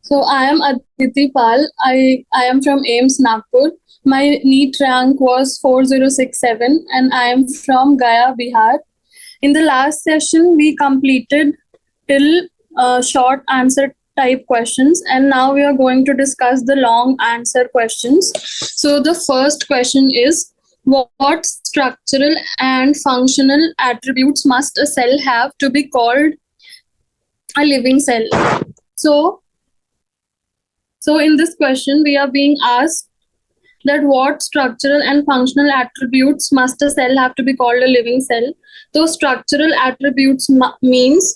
So I am Aditi Pal. I am from AIMS Nagpur. My NEET rank was 4067 and I am from Gaya, Bihar. In the last session, we completed till short answer type questions, and now we are going to discuss the long answer questions. So the first question is, what structural and functional attributes must a cell have to be called a living cell? So So in this question, we are being asked that what structural and functional attributes must a cell have to be called a living cell. तो structural attributes means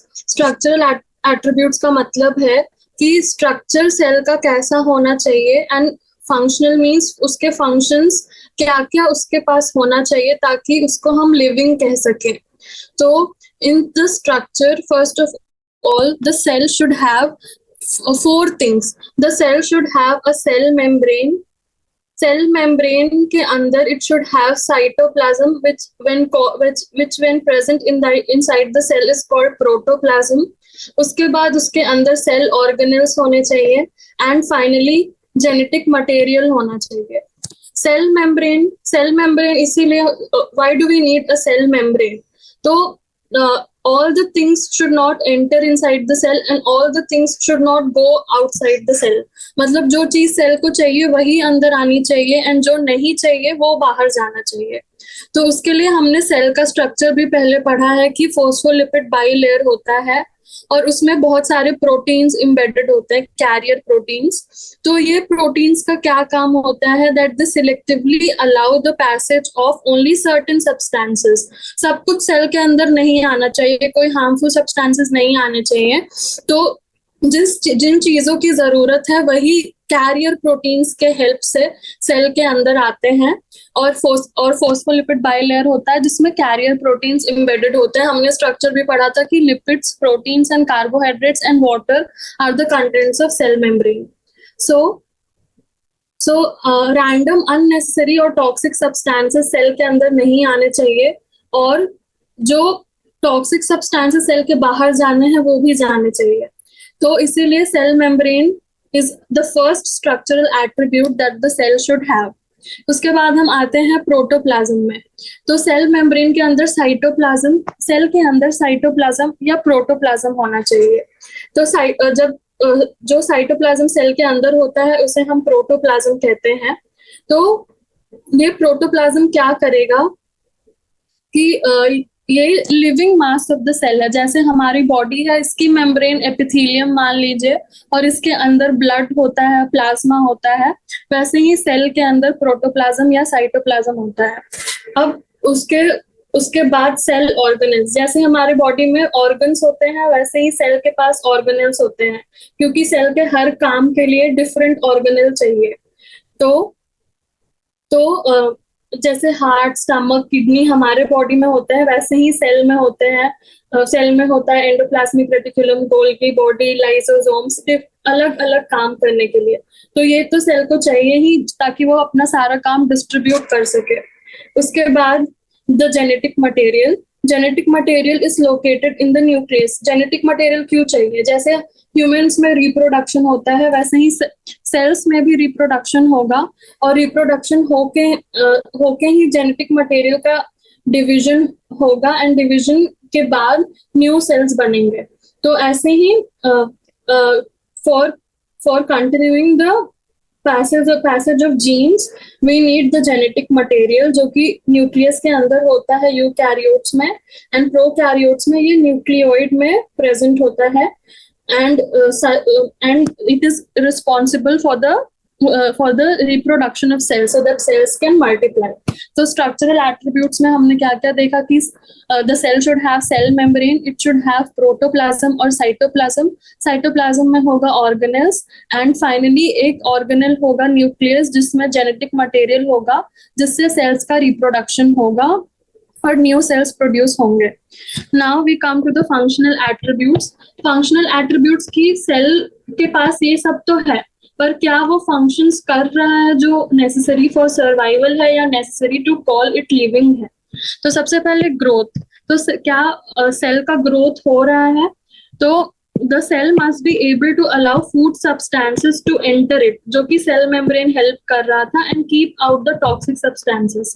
attributes का मतलब है कि structure cell का कैसा होना चाहिए, and functional means उसके functions क्या क्या उसके पास होना चाहिए ताकि उसको हम living कह सकें. तो in the structure, first of all, the cell should have four things. The cell should have a cell membrane. Cell membrane के अंदर it should have cytoplasm, which when present inside the cell is called protoplasm. उसके बाद उसके अंदर cell organelles होने चाहिए, and finally genetic material होना चाहिए. Cell membrane इसीलिए why do we need a cell membrane? तो all the things should not enter inside the cell and all the things should not go outside the cell. मतलब जो चीज cell को चाहिए वही अंदर आनी चाहिए, एंड जो नहीं चाहिए वो बाहर जाना चाहिए. तो उसके लिए हमने सेल का स्ट्रक्चर भी पहले पढ़ा है कि फोस्फोलिपिड बाइलेयर होता है और उसमें बहुत सारे प्रोटीन्स एम्बेडेड होते हैं, कैरियर प्रोटीन्स. तो ये प्रोटीन्स का क्या काम होता है, that they selectively allow the passage of only certain substances. सब कुछ सेल के अंदर नहीं आना चाहिए, कोई हार्मफुल सब्सटेंसेस नहीं आने चाहिए. तो जिन चीजों की जरूरत है वही कैरियर प्रोटीन्स के हेल्प से सेल के अंदर आते हैं. और फोस्फोलिपिड बाइलेयर होता है जिसमें कैरियर प्रोटीन्स एम्बेडेड होते हैं. हमने स्ट्रक्चर भी पढ़ा था कि lipids, proteins and carbohydrates and water are the contents of cell membrane. So random unnecessary और टॉक्सिक सब्सटेंसेस सेल के अंदर नहीं आने चाहिए, और जो टॉक्सिक सब्सटेंसेस सेल के बाहर जाने हैं वो भी जाने चाहिए. तो इसीलिए cell membrane is the first structural attribute that the cell should have. उसके बाद हम आते हैं प्रोटोप्लाज्म में. तो सेल मेम्ब्रेन के अंदर साइटोप्लाज्म, सेल के अंदर साइटोप्लाज्म या प्रोटोप्लाज्म होना चाहिए. तो जब जो साइटोप्लाज्म सेल के अंदर होता है उसे हम प्रोटोप्लाज्म कहते हैं. तो ये प्रोटोप्लाज्म क्या करेगा कि ये living mass of the cell है. जैसे हमारी बॉडी है, इसकी मेम्ब्रेन एपिथेलियम मान लीजिए, और इसके अंदर ब्लड होता है, प्लाज्मा होता है, वैसे ही सेल के अंदर प्रोटोप्लाज्म या साइटोप्लाज्म होता है. अब उसके बाद सेल ऑर्गेनेल्स, जैसे हमारे बॉडी में ऑर्गन्स होते हैं वैसे ही सेल के पास ऑर्गेनेल्स होते हैं, क्योंकि सेल के हर काम के लिए डिफरेंट ऑर्गेनेल चाहिए. तो जैसे हार्ट, स्टमक, किडनी हमारे बॉडी में होते हैं वैसे ही सेल में होते हैं. सेल में होता है endoplasmic reticulum, Golgi body, lysosomes, अलग अलग काम करने के लिए. तो ये तो सेल को चाहिए ही ताकि वो अपना सारा काम डिस्ट्रीब्यूट कर सके. उसके बाद the genetic material is located in the nucleus. Genetic material क्यों चाहिए? जैसे ह्यूमंस में रिप्रोडक्शन होता है वैसे ही सेल्स में भी रिप्रोडक्शन होगा, और रिप्रोडक्शन होके ही जेनेटिक मटेरियल का डिवीजन होगा, एंड डिवीजन के बाद न्यू सेल्स बनेंगे. तो ऐसे ही for continuing the passage of genes we need the genetic material, जो कि न्यूक्लियस के अंदर होता है यूकैरियोट्स में, एंड प्रोकैरियोट्स में ये न्यूक्लियोइड में प्रेजेंट होता है. And it is responsible for the reproduction of cells so that cells can multiply. So structural attributes में हमने क्या क्या देखा कि the cell should have cell membrane, it should have protoplasm और cytoplasm. Cytoplasm में होगा organelles, and finally एक organelle होगा nucleus जिसमें genetic material होगा जिससे cells का reproduction होगा और न्यू सेल्स प्रोड्यूस होंगे. Now we come to the functional attributes. Functional attributes की सेल के पास ये सब तो है, पर क्या वो फंक्शंस कर रहा है जो नेसेसरी फॉर सर्वाइवल है या necessary to call it living है? तो सबसे पहले ग्रोथ. तो क्या सेल का ग्रोथ हो रहा है? तो the cell must be able to allow food substances to enter it, जो कि cell membrane help कर रहा था, and keep out the toxic substances.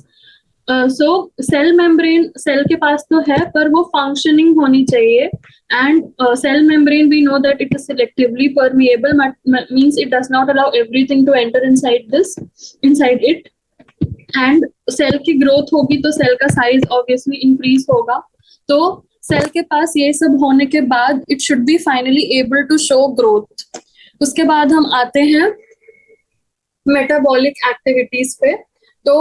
So cell membrane cell के पास तो है, पर वो functioning होनी चाहिए. And cell membrane, we know that it is selectively permeable, means it does not allow everything to enter inside it. And cell की growth होगी तो cell का size obviously increase होगा. तो सेल के पास ये सब होने के बाद it should be finally able to show growth. उसके बाद हम आते हैं मेटाबॉलिक एक्टिविटीज पे. तो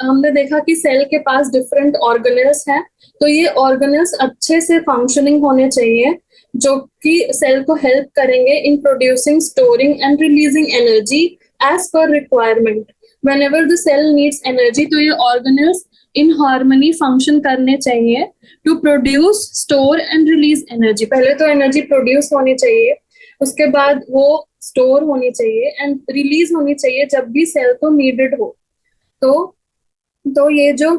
हमने देखा कि सेल के पास डिफरेंट ऑर्गेनेल्स हैं. तो ये ऑर्गेनेल्स अच्छे से फंक्शनिंग होने चाहिए, जो कि सेल को हेल्प करेंगे in producing, storing and releasing energy as पर requirement. Whenever the cell needs energy, तो ये ऑर्गेनेल्स इन हार्मनी फंक्शन करने चाहिए to produce, store and release energy. पहले तो एनर्जी प्रोड्यूस होनी चाहिए, उसके बाद वो स्टोर होनी चाहिए एंड रिलीज होनी चाहिए जब भी सेल को नीडेड हो. तो ये जो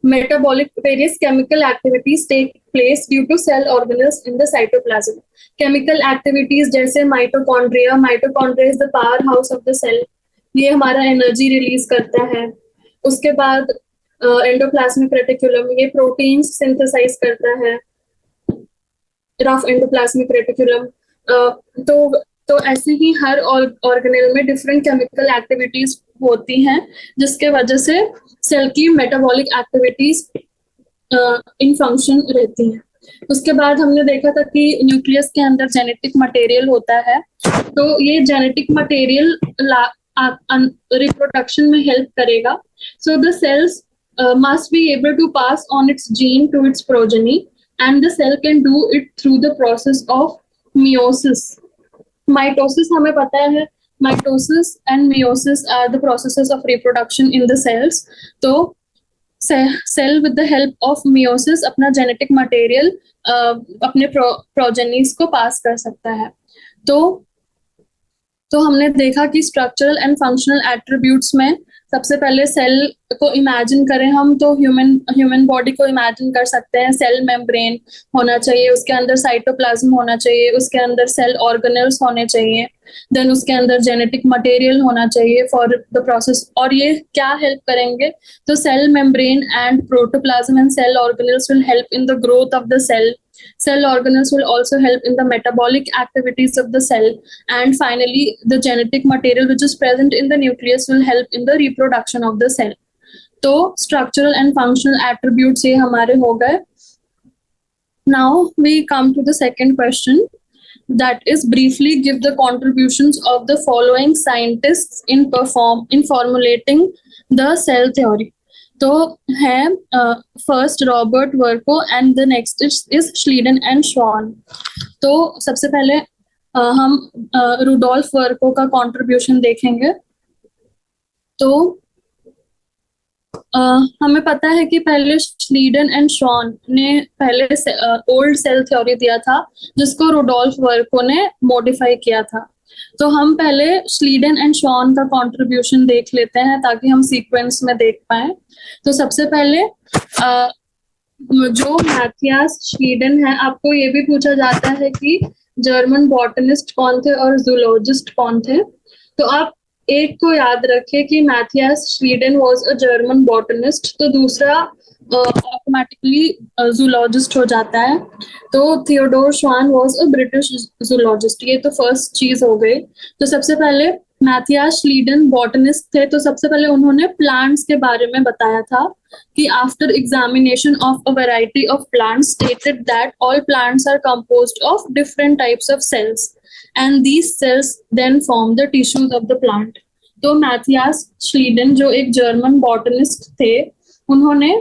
metabolic various chemical activities take place due to cell organelles in the cytoplasm. Chemical activities जैसे mitochondria is the powerhouse of the cell. ये हमारा एनर्जी रिलीज करता है. उसके बाद एंडोप्लाज्मिक रेटिकुलम, ये प्रोटीन्स सिंथेसाइज करता है, रफ एंडोप्लाज्मिक रेटिकुलम. तो ऐसे ही हर ऑर्गेनेल में डिफरेंट केमिकल एक्टिविटीज होती हैं, जिसके वजह से सेल की मेटाबॉलिक एक्टिविटीज इन फंक्शन रहती हैं. उसके बाद हमने देखा था कि न्यूक्लियस के अंदर जेनेटिक मटेरियल होता है. तो ये जेनेटिक मटेरियल रिप्रोडक्शन में हेल्प करेगा. So the cells must be able to pass on its gene to its progeny, and the cell can do it through the process of meiosis. Mitosis हमें पता है, mitosis and meiosis are the processes of reproduction in the cells. तो cell with the help of meiosis अपना genetic material अपने progenies को पास कर सकता है. तो हमने देखा कि स्ट्रक्चरल एंड फंक्शनल एट्रीब्यूट्स में सबसे पहले सेल को इमेजिन करें हम, तो ह्यूमन बॉडी को इमेजिन कर सकते हैं. सेल मेम्ब्रेन होना चाहिए, उसके अंदर साइटोप्लाज्म होना चाहिए, उसके अंदर सेल ऑर्गेनेल्स होने चाहिए, देन उसके अंदर जेनेटिक मटेरियल होना चाहिए फॉर द प्रोसेस. और ये क्या हेल्प करेंगे? तो cell membrane and protoplasm and cell organelles will help in the growth of the cell. Cell organelles will also help in the metabolic activities of the cell, and finally the genetic material which is present in the nucleus will help in the reproduction of the cell. तो structural and functional attributes ये हमारे हो गए. Now we come to the second question, that is briefly give the contributions of the following scientists in formulating the cell theory. तो है first Robert Virgo and the next is Schleiden and श्वान. तो सबसे पहले हम Rudolf Virgo का contribution देखेंगे. तो हमें पता है कि पहले श्लीडन एंड श्वान ने पहले ओल्ड सेल थ्योरी दिया था, जिसको रुडोल्फ वर्को ने मॉडिफाई किया था. तो हम पहले श्लीडन एंड श्वान का कंट्रीब्यूशन देख लेते हैं ताकि हम सीक्वेंस में देख पाए. तो सबसे पहले जो मैथियास श्लीडन है, आपको ये भी पूछा जाता है कि जर्मन बॉटनिस्ट कौन थे और जूलॉजिस्ट कौन थे. तो आप एक को याद रखें कि Matthias Schleiden was a German botanist, तो दूसरा ऑटोमेटिकली जूलॉजिस्ट हो जाता है. तो थियोडोर श्वान वाज अ ब्रिटिश जूलॉजिस्ट. ये तो फर्स्ट चीज हो गई. तो सबसे पहले मैथियास श्लीडन बॉटनिस्ट थे. तो सबसे पहले उन्होंने प्लांट्स के बारे में बताया था कि after examination of a variety of plants stated that all plants are composed of different types of cells and these cells then form the tissues of the plant. तो मैथियास श्लीडन जो एक German botanist थे, उन्होंने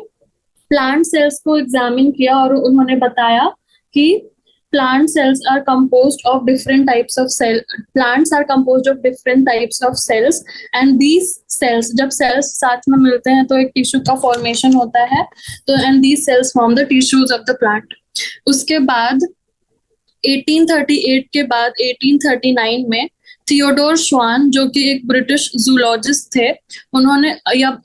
plant cells को examine किया और उन्होंने बताया कि plant cells are composed of different types of plants are composed of different types of cells, and these cells, जब cells साथ में मिलते हैं तो एक टिश्यू का फॉर्मेशन होता है. तो and these cells form the tissues of the plant. उसके बाद 1838 के बाद 1839 में थियोडोर श्वान, जो कि एक ब्रिटिश जूलॉजिस्ट थे, उन्होंने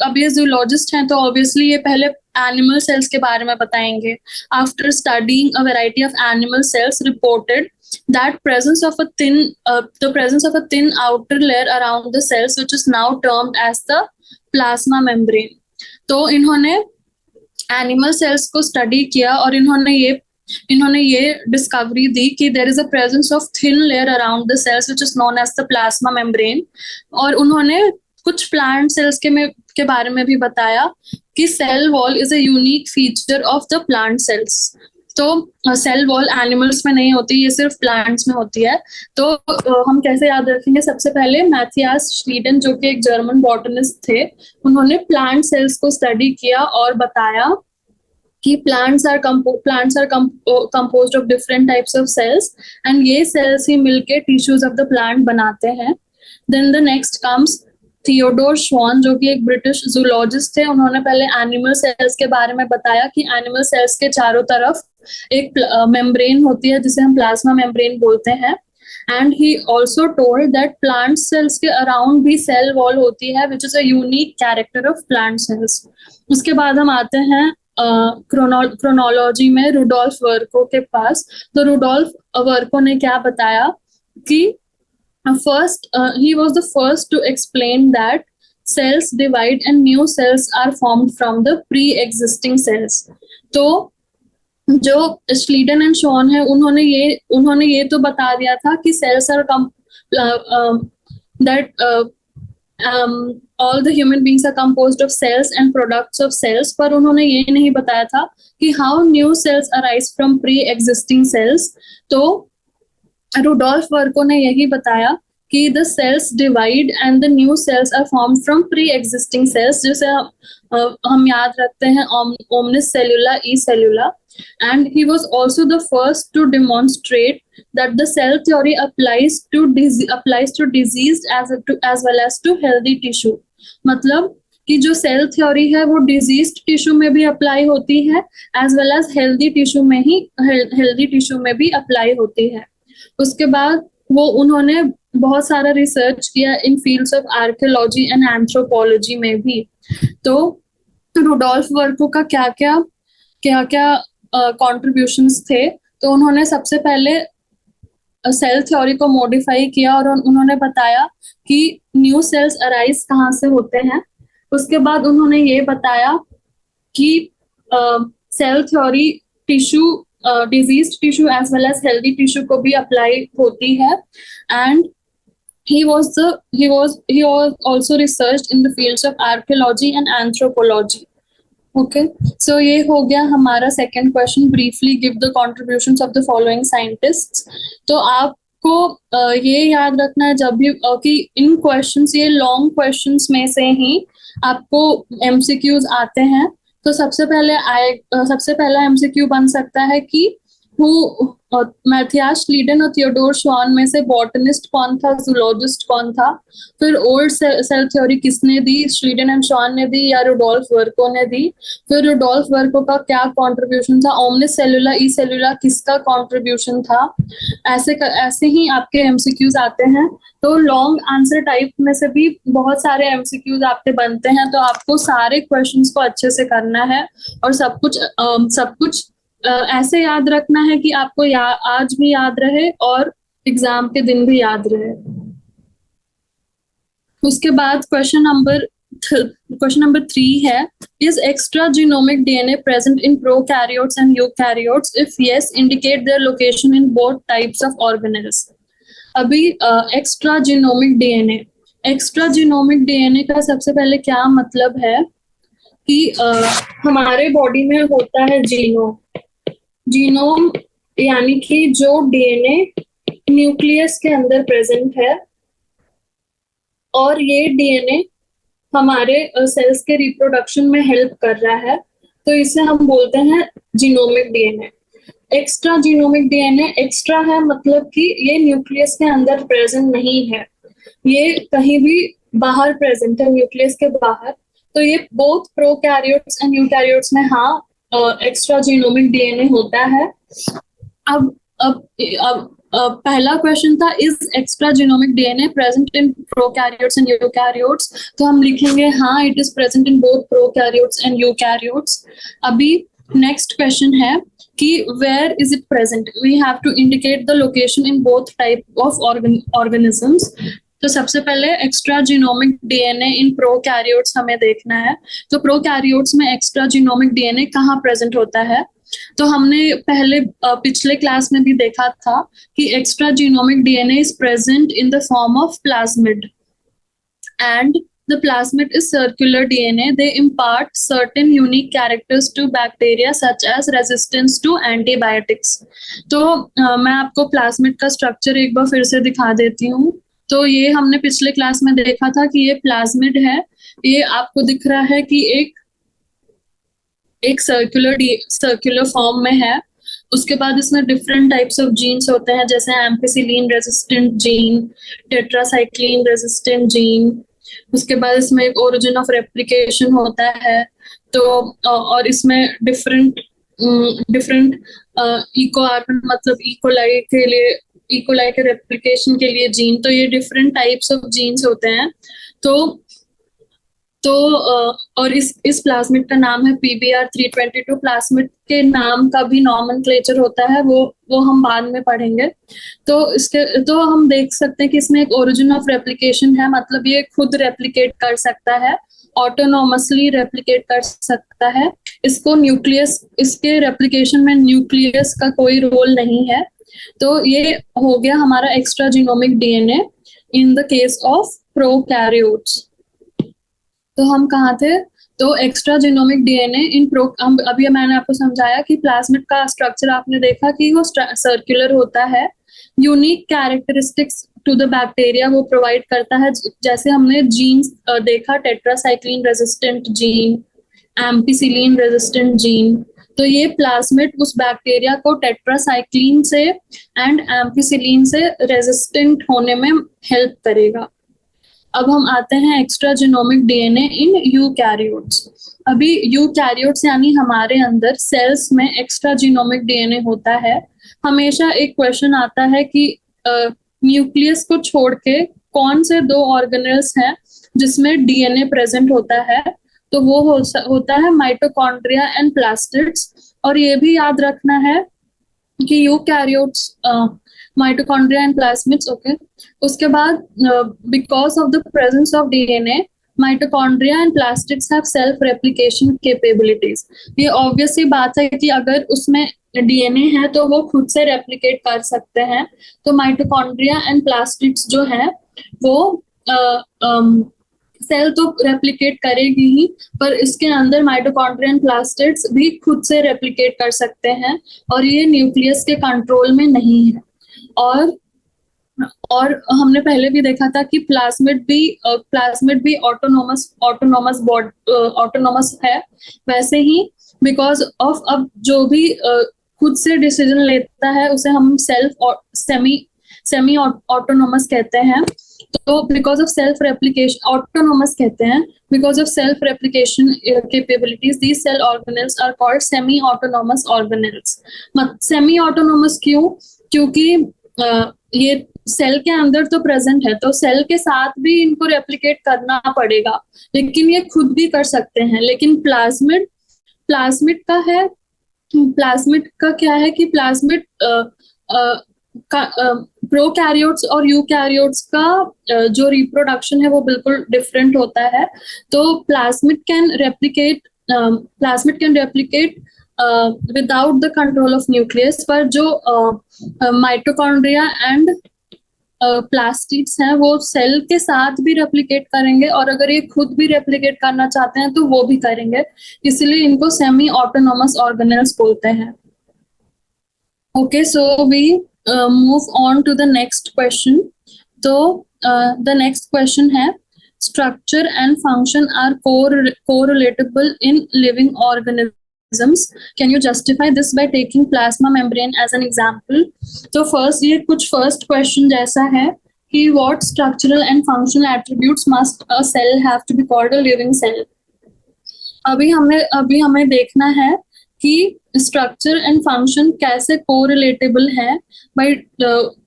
अब ये जूलॉजिस्ट हैं तो ऑब्वियसली ये पहले एनिमल सेल्स के बारे में बताएंगे. After studying a variety of animal cells reported that the presence of a thin outer layer around the cells which is now termed as the plasma membrane. तो इन्होंने एनिमल सेल्स को study किया और इन्होंने ये डिस्कवरी दी कि there is a presence of thin layer around the cells which is known as the plasma membrane. और उन्होंने कुछ प्लांट सेल्स के बारे में भी बताया कि cell wall is a unique feature of the plant cells. तो सेल वॉल एनिमल्स में नहीं होती, ये सिर्फ प्लांट्स में होती है. तो हम कैसे याद रखेंगे? सबसे पहले मैथियास श्लीडन जो कि एक जर्मन बॉटनिस्ट थे, उन्होंने प्लांट सेल्स को स्टडी किया और बताया कि plants are composed of different types of cells and ये cells ही मिलके tissues of the plant बनाते हैं. Then the next comes Theodore श्वान जो कि एक ब्रिटिश जूलॉजिस्ट थे. उन्होंने पहले एनिमल सेल्स के बारे में बताया कि एनिमल सेल्स के चारों तरफ एक मेम्ब्रेन होती है जिसे हम प्लाज्मा मेम्ब्रेन बोलते हैं. And he also told that plant cells के अराउंड भी सेल वॉल होती है which is a unique character of plant cells. उसके बाद हम आते हैं क्रोनोलॉजी में रुडोल्फ वर्को के पास. तो रुडोल्फ वर्को ने क्या बताया कि he was the first to explain that cells divide and new cells are formed from the pre-existing cells. तो जो श्लीडन एंड शॉन है उन्होंने ये तो बता दिया था कि cells are all the human beings are composed of cells and products of cells, पर उन्होंने ये नहीं बताया था कि how new cells arise from pre-existing cells. तो रुडोल्फ वर्को ने यही बताया कि the cells divide and the new cells are formed from pre-existing cells, जिसे हम याद रखते हैं omnis cellula e cellula. And he was also the first to demonstrate that the cell theory applies to diseased as well as to healthy tissue. मतलब कि जो cell theory है वो डिजीज्ड टिश्यू में भी अप्लाई होती है as well as healthy tissue में भी अप्लाई होती है. उसके बाद उन्होंने बहुत सारा रिसर्च किया in fields of archaeology and anthropology में भी. तो रुडोल्फ वर्को का क्या क्या कॉन्ट्रीब्यूशंस थे? तो उन्होंने सबसे पहले सेल थ्योरी को मॉडिफाई किया और उन्होंने बताया कि न्यू सेल्स अराइज कहाँ से होते हैं. उसके बाद उन्होंने ये बताया कि cell theory diseased tissue as well as healthy tissue को भी अप्लाई होती है. And he also researched in the fields of archaeology and anthropology. Okay, so ये हो गया हमारा second question. Briefly give the contributions of the following scientists. तो आपको ये याद रखना है जब भी कि इन questions, ये long questions में से ही आपको MCQs आते हैं. तो सबसे पहला MCQ बन सकता है कि मैथियास श्लीडन और थियोडोर श्वान में से बॉटनिस्ट कौन था, जूलॉजिस्ट कौन था. फिर ओल्ड सेल थ्योरी किसने दी, श्लीडन एंड श्वान ने दी या रुडोल्फ वर्को ने दी. फिर रुडोल्फ वर्को का क्या कंट्रीब्यूशन था, ओमनिस सेलुला ई सेलुला किसका कंट्रीब्यूशन था. ऐसे ही आपके एमसीक्यूज आते हैं. तो लॉन्ग आंसर टाइप में से भी बहुत सारे एमसीक्यूज आपके बनते हैं. तो आपको सारे क्वेश्चंस को अच्छे से करना है और सब कुछ ऐसे याद रखना है कि आपको आज भी याद रहे और एग्जाम के दिन भी याद रहे. उसके बाद क्वेश्चन नंबर 3 है, is extra genomic DNA present in prokaryotes and eukaryotes? If yes, indicate their location in both types of organelles. अभी एक्स्ट्रा जीनोमिक डीएनए का सबसे पहले क्या मतलब है कि हमारे बॉडी में होता है जीनोम यानी कि जो डीएनए न्यूक्लियस के अंदर प्रेजेंट है और ये डीएनए हमारे सेल्स के रिप्रोडक्शन में हेल्प कर रहा है. तो इसे हम बोलते हैं genomic DNA. Extra genomic DNA, extra है मतलब कि ये न्यूक्लियस के अंदर प्रेजेंट नहीं है, ये कहीं भी बाहर प्रेजेंट है, न्यूक्लियस के बाहर. तो ये बोथ प्रोकैरियोट्स एंड यूकैरियोट्स में एक्स्ट्रा जीनोमिक डीएनए होता है. अब पहला क्वेश्चन था, is extra genomic DNA present in prokaryotes and eukaryotes? तो हम लिखेंगे हाँ, it is present in both prokaryotes and eukaryotes. अभी नेक्स्ट क्वेश्चन है कि where is it present? We have to indicate the location in both type of organisms. तो सबसे पहले extra genomic DNA in prokaryotes हमें देखना है। तो प्रोकैरियोट्स में एक्स्ट्रा जीनोमिक डीएनए कहाँ प्रेजेंट होता है? तो हमने पहले पिछले क्लास में भी देखा था कि extra genomic DNA is present in the form of plasmid, and the plasmid is circular DNA. They impart certain unique characters to bacteria such as resistance to antibiotics. तो मैं आपको प्लाज्मिड का स्ट्रक्चर एक बार फिर से दिखा देती हूँ। तो ये हमने पिछले क्लास में देखा था कि ये प्लाज्मिड है। ये आपको दिख रहा है कि एक सर्कुलर फॉर्म में है। उसके बाद इसमें डिफरेंट टाइप्स ऑफ जीन्स होते हैं, जैसे ampicillin resistant gene, tetracycline resistant gene. उसके बाद इसमें एक ओरिजिन ऑफ रेप्लिकेशन होता है। तो और इसमें डिफरेंट इकोआर्बन मतलब इकोलाई के रेप्लिकेशन के लिए जीन। तो ये डिफरेंट टाइप्स ऑफ जीन्स होते हैं। और इस प्लाज्मिड का नाम है PBR322। प्लाज्मिड के नाम का भी नॉमेनक्लेचर होता है, वो हम बाद में पढ़ेंगे। तो हम देख सकते हैं कि इसमें एक ओरिजिन ऑफ रेप्लिकेशन है, मतलब ये खुद रेप्लिकेट कर सकता है, ऑटोनोमसली रेप्लिकेट कर सकता है। इसके रेप्लिकेशन में न्यूक्लियस का कोई रोल नहीं है। तो ये हो गया हमारा extra genomic DNA in the case of prokaryotes. तो हम कहाँ थे? तो एक्स्ट्रा जीनोमिक डीएनए इन अभी मैंने आपको समझाया कि प्लाज्मिड का स्ट्रक्चर आपने देखा कि वो सर्कुलर होता है। Unique characteristics to the bacteria वो प्रोवाइड करता है, जैसे हमने जीन्स देखा, tetracycline resistant gene, ampicillin resistant gene. तो ये प्लाज्मिड उस बैक्टीरिया को टेट्रासाइक्लिन से एंड एम्पिसिलिन से रेजिस्टेंट होने में हेल्प करेगा। अब हम आते हैं extra genomic DNA in eukaryotes. अभी यूकैरियोट्स यानी हमारे अंदर सेल्स में एक्स्ट्रा जीनोमिक डीएनए होता है। हमेशा एक क्वेश्चन आता है कि न्यूक्लियस को छोड़ के कौन से दो ऑर्गेनेल्स हैं जिसमें डीएनए प्रेजेंट होता है? तो वो होता है माइटोकॉन्ड्रिया एंड प्लास्टिड्स। और ये भी याद रखना है कि eukaryotes mitochondria and plasmids, okay. उसके बाद because of the presence of DNA, mitochondria and plastids have self replication capabilities. ये obvious सी बात है कि अगर उसमें DNA है तो वो खुद से replicate कर सकते हैं। तो mitochondria and plastids जो है वो सेल तो रेप्लिकेट करेगी ही, पर इसके अंदर माइटोकॉन्ड्रिया एंड प्लास्टिड्स भी खुद से रेप्लिकेट कर सकते हैं और ये न्यूक्लियस के कंट्रोल में नहीं है। और हमने पहले भी देखा था कि प्लाज्मिड भी ऑटोनोमस है। वैसे ही बिकॉज ऑफ अब जो भी खुद से डिसीजन लेता है उसे हम सेमी ऑटोनोमस कहते हैं। तो because of self replication autonomous कहते हैं। Because of self replication capabilities these cell organelles are called semi autonomous organelles. Semi autonomous क्यों? क्योंकि ये सेल के अंदर तो प्रेजेंट है, तो सेल के साथ भी इनको रेप्लिकेट करना पड़ेगा, लेकिन ये खुद भी कर सकते हैं। लेकिन प्लाज्मिड का क्या है कि प्लाज्मिड प्रोकैरियोट्स और यूकैरियोट्स का जो रिप्रोडक्शन है वो बिल्कुल डिफरेंट होता है। तो plasmid can replicate without the control of nucleus, पर जो माइटोकॉन्ड्रिया एंड प्लास्टिड्स हैं वो सेल के साथ भी रेप्लिकेट करेंगे, और अगर ये खुद भी रेप्लिकेट करना चाहते हैं तो वो भी करेंगे। इसलिए इनको सेमी ऑटोनोमस ऑर्गेनेल्स बोलते हैं। Okay, so we move on to the next question. तो द नेक्स्ट क्वेश्चन है, structure and function are correlatable in living organism. Can you justify this by taking plasma membrane as an example? तो first question जैसा है कि what structural and functional attributes must a cell have to be called a living cell? अभी हमें देखना है कि structure and function कैसे कोरिलेटेबल है बाय,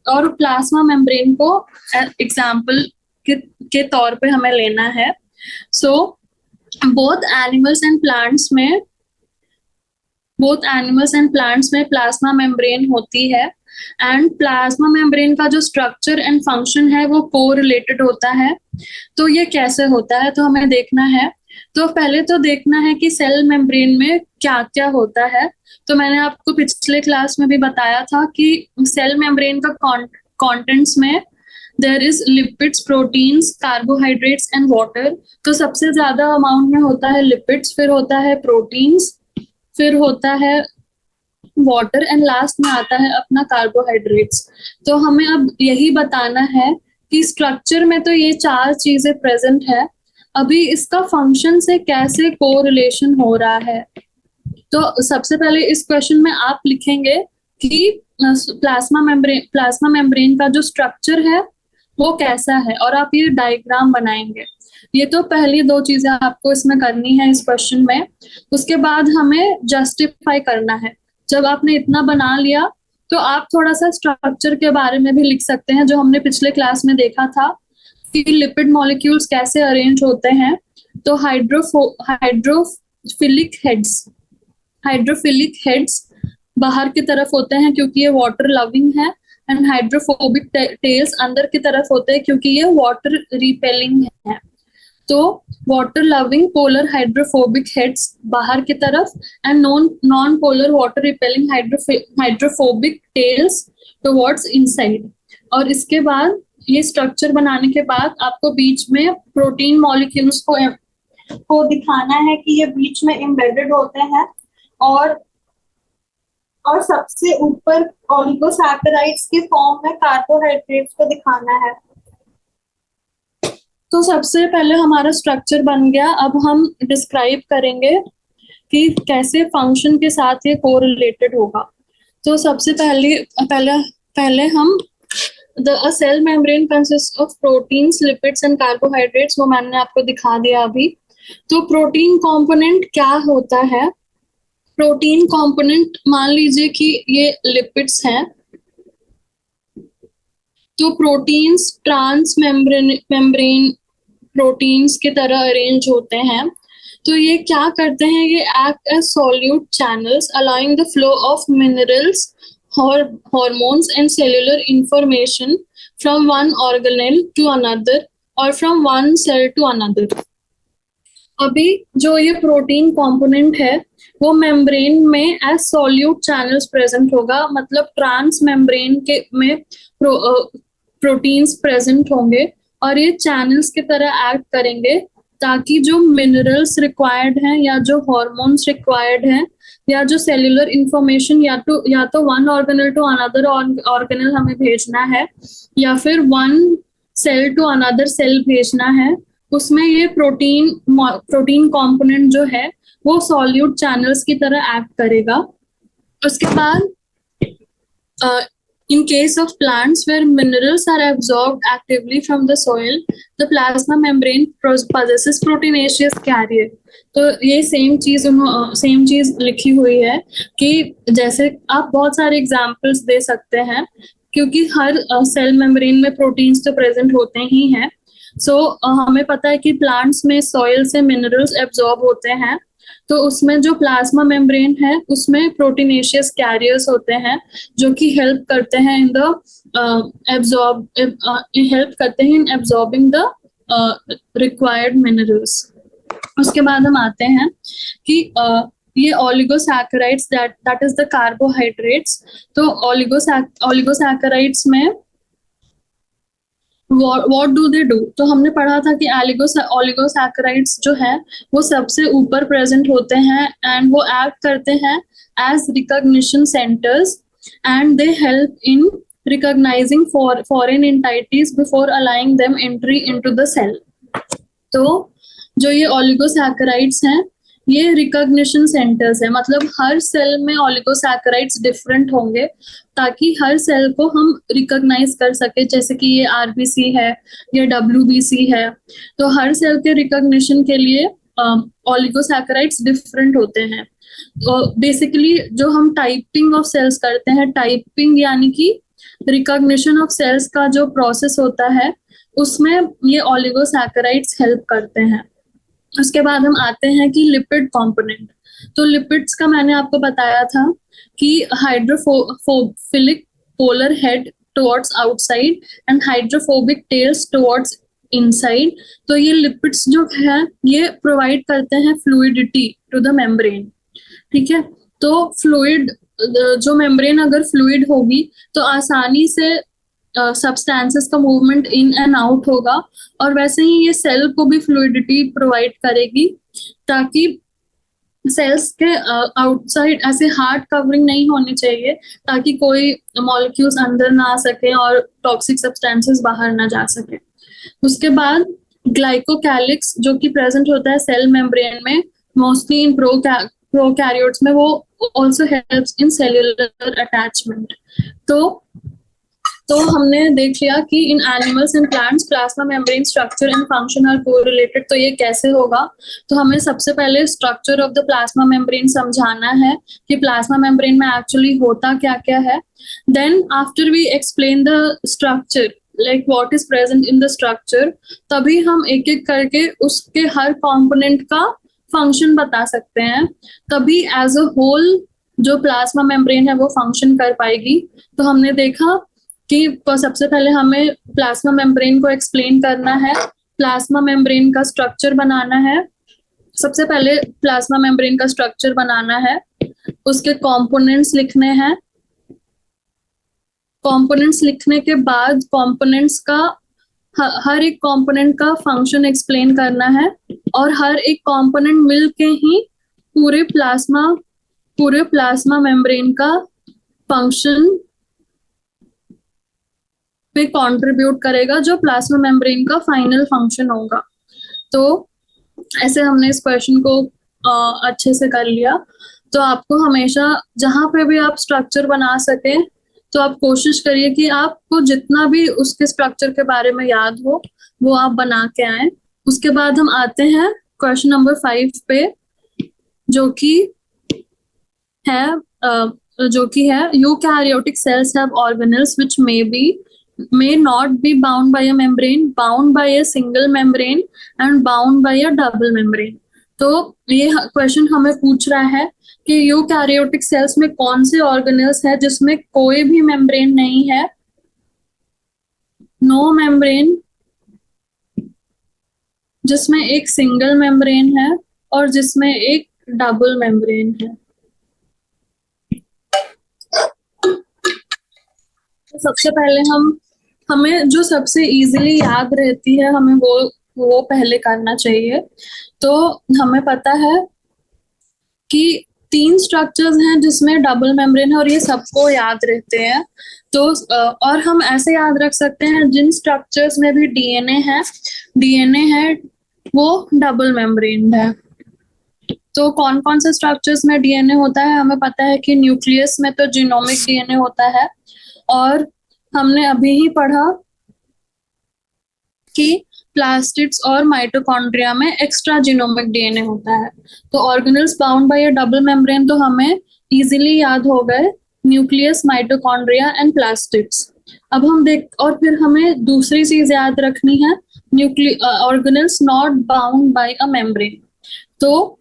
और प्लाज्मा मेम्ब्रेन को एग्जाम्पल के तौर पे हमें लेना है. So both animals and plants में प्लाज्मा मेम्ब्रेन होती है, एंड प्लाज्मा मेम्ब्रेन का जो स्ट्रक्चर एंड फंक्शन है वो कोरिलेटेड होता है. तो ये कैसे होता है, तो हमें देखना है. तो पहले तो देखना है कि सेल मेम्ब्रेन में क्या क्या होता है. तो मैंने आपको पिछले क्लास में भी बताया था कि सेल मेम्ब्रेन का कंटेंट्स में there is lipids, proteins, carbohydrates and water. तो सबसे ज्यादा अमाउंट में होता है लिपिड्स, फिर होता है प्रोटीन्स, फिर होता है वाटर, एंड लास्ट में आता है अपना कार्बोहाइड्रेट्स. तो हमें अब यही बताना है कि स्ट्रक्चर में तो ये 4 चीजें प्रेजेंट है, अभी इसका फंक्शन से कैसे कोरिलेशन हो रहा है. तो सबसे पहले इस क्वेश्चन में आप लिखेंगे कि प्लाज्मा मेम्ब्रेन का जो स्ट्रक्चर है वो कैसा है, और आप ये डायग्राम बनाएंगे. ये तो पहली 2 चीजें आपको इसमें करनी है इस क्वेश्चन में. उसके बाद हमें जस्टिफाई करना है. जब आपने इतना बना लिया तो आप थोड़ा सा स्ट्रक्चर के बारे में भी लिख सकते हैं, जो हमने पिछले क्लास में देखा था कि लिपिड मॉलिक्यूल्स कैसे अरेंज होते हैं. तो हाइड्रोफिलिक हेड्स बाहर की तरफ होते हैं क्योंकि ये वाटर लविंग है, एंड हाइड्रोफोबिक टेल्स अंदर की तरफ होते हैं क्योंकि ये वाटर रिपेलिंग है. तो water loving polar hydrophobic heads बाहर की तरफ, and non polar water repelling hydrophobic tails towards inside. और इसके बाद ये स्ट्रक्चर बनाने के बाद आपको बीच में प्रोटीन मॉलिक्यूल्स को दिखाना है कि ये बीच में एम्बेडेड होते हैं, और सबसे ऊपर ओलिगोसैकेराइड्स के फॉर्म में कार्बोहाइड्रेट्स को दिखाना है. तो सबसे पहले हमारा स्ट्रक्चर बन गया. अब हम डिस्क्राइब करेंगे कि कैसे फंक्शन के साथ ये कोरिलेटेड होगा. तो सबसे पहले हम a cell membrane consists of proteins, lipids and carbohydrates. वो मैंने आपको दिखा दिया अभी. तो प्रोटीन कंपोनेंट क्या होता है. प्रोटीन कंपोनेंट मान लीजिए कि ये लिपिड्स हैं, तो प्रोटीन्स ट्रांस मेम्ब्रेन प्रोटीन्स की तरह अरेंज होते हैं. तो ये क्या करते हैं, ये act as solute channels allowing the flow of minerals, hormones and cellular information from one organelle to another or from one cell to another. अभी जो ये प्रोटीन कंपोनेंट है वो मेम्ब्रेन में एज सॉल्यूट चैनल्स प्रेजेंट होगा, मतलब trans membrane के में प्रोटीन्स प्रेजेंट होंगे और ये चैनल्स की तरह एक्ट करेंगे ताकि जो मिनरल्स रिक्वायर्ड हैं या जो हार्मोन्स रिक्वायर्ड हैं या जो सेल्यूलर इंफॉर्मेशन या तो one organelle to another organelle हमें भेजना है या फिर one cell to another cell भेजना है, उसमें ये प्रोटीन कंपोनेंट जो है वो सॉल्यूट चैनल्स की तरह एक्ट करेगा. उसके बाद in case of plants where minerals are absorbed actively from the soil, the plasma membrane possesses proteinaceous carrier. तो ये सेम चीज लिखी हुई है कि जैसे आप बहुत सारे एग्जांपल्स दे सकते हैं क्योंकि हर सेल मेम्ब्रेन में प्रोटीन्स तो प्रेजेंट होते ही हैं. हमें पता है कि प्लांट्स में सॉइल से मिनरल्स एब्जॉर्ब होते हैं, तो उसमें जो प्लाज्मा मेम्ब्रेन है उसमें प्रोटीनेशियस कैरियर्स होते हैं जो कि हेल्प करते हैं इन एब्जॉर्बिंग द रिक्वायर्ड मिनरल्स. उसके बाद हम आते हैं कि ये oligosaccharides that is the carbohydrates. तो ओलिगोसैकेराइड्स में what do they do? तो हमने पढ़ा था कि ओलिगोसैकेराइड्स जो है वो सबसे ऊपर प्रेजेंट होते हैं एंड वो एक्ट करते हैं as recognition centres and they help in recognising foreign entities before allowing them entry into the cell. तो जो ये ओलिगोसैकेराइड्स हैं ये रिकॉग्निशन सेंटर्स है, मतलब हर सेल में ओलिगोसैकेराइड्स डिफरेंट होंगे ताकि हर सेल को हम रिकॉग्नाइज कर सके. जैसे कि ये आरबीसी है, ये डब्ल्यूबीसी है, तो हर सेल के रिकॉग्निशन के लिए ऑलिगोसैकेराइड्स डिफरेंट होते हैं। बेसिकली जो हम टाइपिंग ऑफ सेल्स करते हैं, टाइपिंग यानी कि रिकॉग्निशन ऑफ सेल्स का जो प्रोसेस होता है, उसमें ये ऑलिगोसैकेराइड्स हेल्प करते हैं। उसके बाद हम आते हैं कि लिपिड कंपोनेंट। तो लिपिड्स का मैंने आपको बताया था कि hydrophilic polar head towards outside and hydrophobic tails towards inside. तो ये लिपिड्स जो है ये प्रोवाइड करते हैं फ्लूइडिटी टू द मेम्ब्रेन। ठीक है, तो फ्लूइड, जो मेम्ब्रेन अगर फ्लूइड होगी तो आसानी से सब्सटेंसेस का मूवमेंट इन एंड आउट होगा, और वैसे ही ये सेल को भी फ्लूइडिटी प्रोवाइड करेगी, ताकि सेल्स के आउटसाइड ऐसे हार्ड कवरिंग नहीं होनी चाहिए, ताकि कोई मॉलिक्यूल्स अंदर ना आ सके और टॉक्सिक सब्सटेंसेस बाहर ना जा सके। उसके बाद ग्लाइकोकैलिक्स जो कि प्रेजेंट होता है सेल मेम्ब्रेन में, मोस्टली इन प्रोकैरियोट्स में, वो also helps in cellular attachment. तो हमने देख लिया कि in animals and plants plasma membrane structure and function are correlated. तो ये कैसे होगा, तो हमें सबसे पहले structure of the plasma membrane समझाना है कि प्लाज्मा मेम्ब्रेन में एक्चुअली होता क्या क्या है। Then after we explain the structure, like what is present in the structure, तभी हम एक एक करके उसके हर कंपोनेंट का फंक्शन बता सकते हैं। तभी एज अ होल जो प्लाज्मा मेम्ब्रेन है वो फंक्शन कर पाएगी। तो हमने देखा कि सबसे पहले हमें प्लाज्मा मेम्ब्रेन को एक्सप्लेन करना है, प्लाज्मा मेम्ब्रेन का स्ट्रक्चर बनाना है। सबसे पहले प्लाज्मा मेम्ब्रेन का स्ट्रक्चर बनाना है, उसके कंपोनेंट्स लिखने हैं। कंपोनेंट्स लिखने के बाद कंपोनेंट्स का हर एक कंपोनेंट का फंक्शन एक्सप्लेन करना है, और हर एक कंपोनेंट मिलके ही पूरे प्लाज्मा मेम्ब्रेन का फंक्शन पे कंट्रीब्यूट करेगा, जो प्लाज्मा मेम्ब्रेन का फाइनल फंक्शन होगा। तो ऐसे हमने इस क्वेश्चन को अच्छे से कर लिया। तो आपको हमेशा जहां पे भी आप स्ट्रक्चर बना सके, तो आप कोशिश करिए कि आपको जितना भी उसके स्ट्रक्चर के बारे में याद हो वो आप बना के आए। उसके बाद हम आते हैं क्वेश्चन नंबर 5 पे, जो कि है eukaryotic cells have organelles which may not be bound by a membrane, bound by a single membrane and bound by a double membrane। तो ये क्वेश्चन हमें पूछ रहा है कि यूकैरियोटिक सेल्स में कौन से ऑर्गेनेल्स है जिसमें कोई भी मेम्ब्रेन नहीं है, नो मेम्ब्रेन, जिसमें एक सिंगल मेम्ब्रेन है और जिसमें एक डबल मेम्ब्रेन है। तो सबसे पहले हमें जो सबसे इजीली याद रहती है हमें वो पहले करना चाहिए। तो हमें पता है कि 3 स्ट्रक्चर्स हैं जिसमें डबल मेम्ब्रेन है, और ये सबको याद रहते हैं। तो और हम ऐसे याद रख सकते हैं जिन स्ट्रक्चर्स में भी डीएनए है वो डबल मेम्ब्रेन है। तो कौन कौन से स्ट्रक्चर्स में डीएनए होता है, हमें पता है कि न्यूक्लियस में तो जीनोमिक डीएनए होता है, और हमने अभी ही पढ़ा कि प्लास्टिड्स और माइटोकॉन्ड्रिया में एक्स्ट्रा जीनोमिक डीएनए होता है। तो organelles bound by a double membrane तो हमें इजीली याद हो गए, न्यूक्लियस, माइटोकॉन्ड्रिया एंड प्लास्टिड्स। अब हम और फिर हमें दूसरी चीज याद रखनी है, organelles not bound by a membrane. तो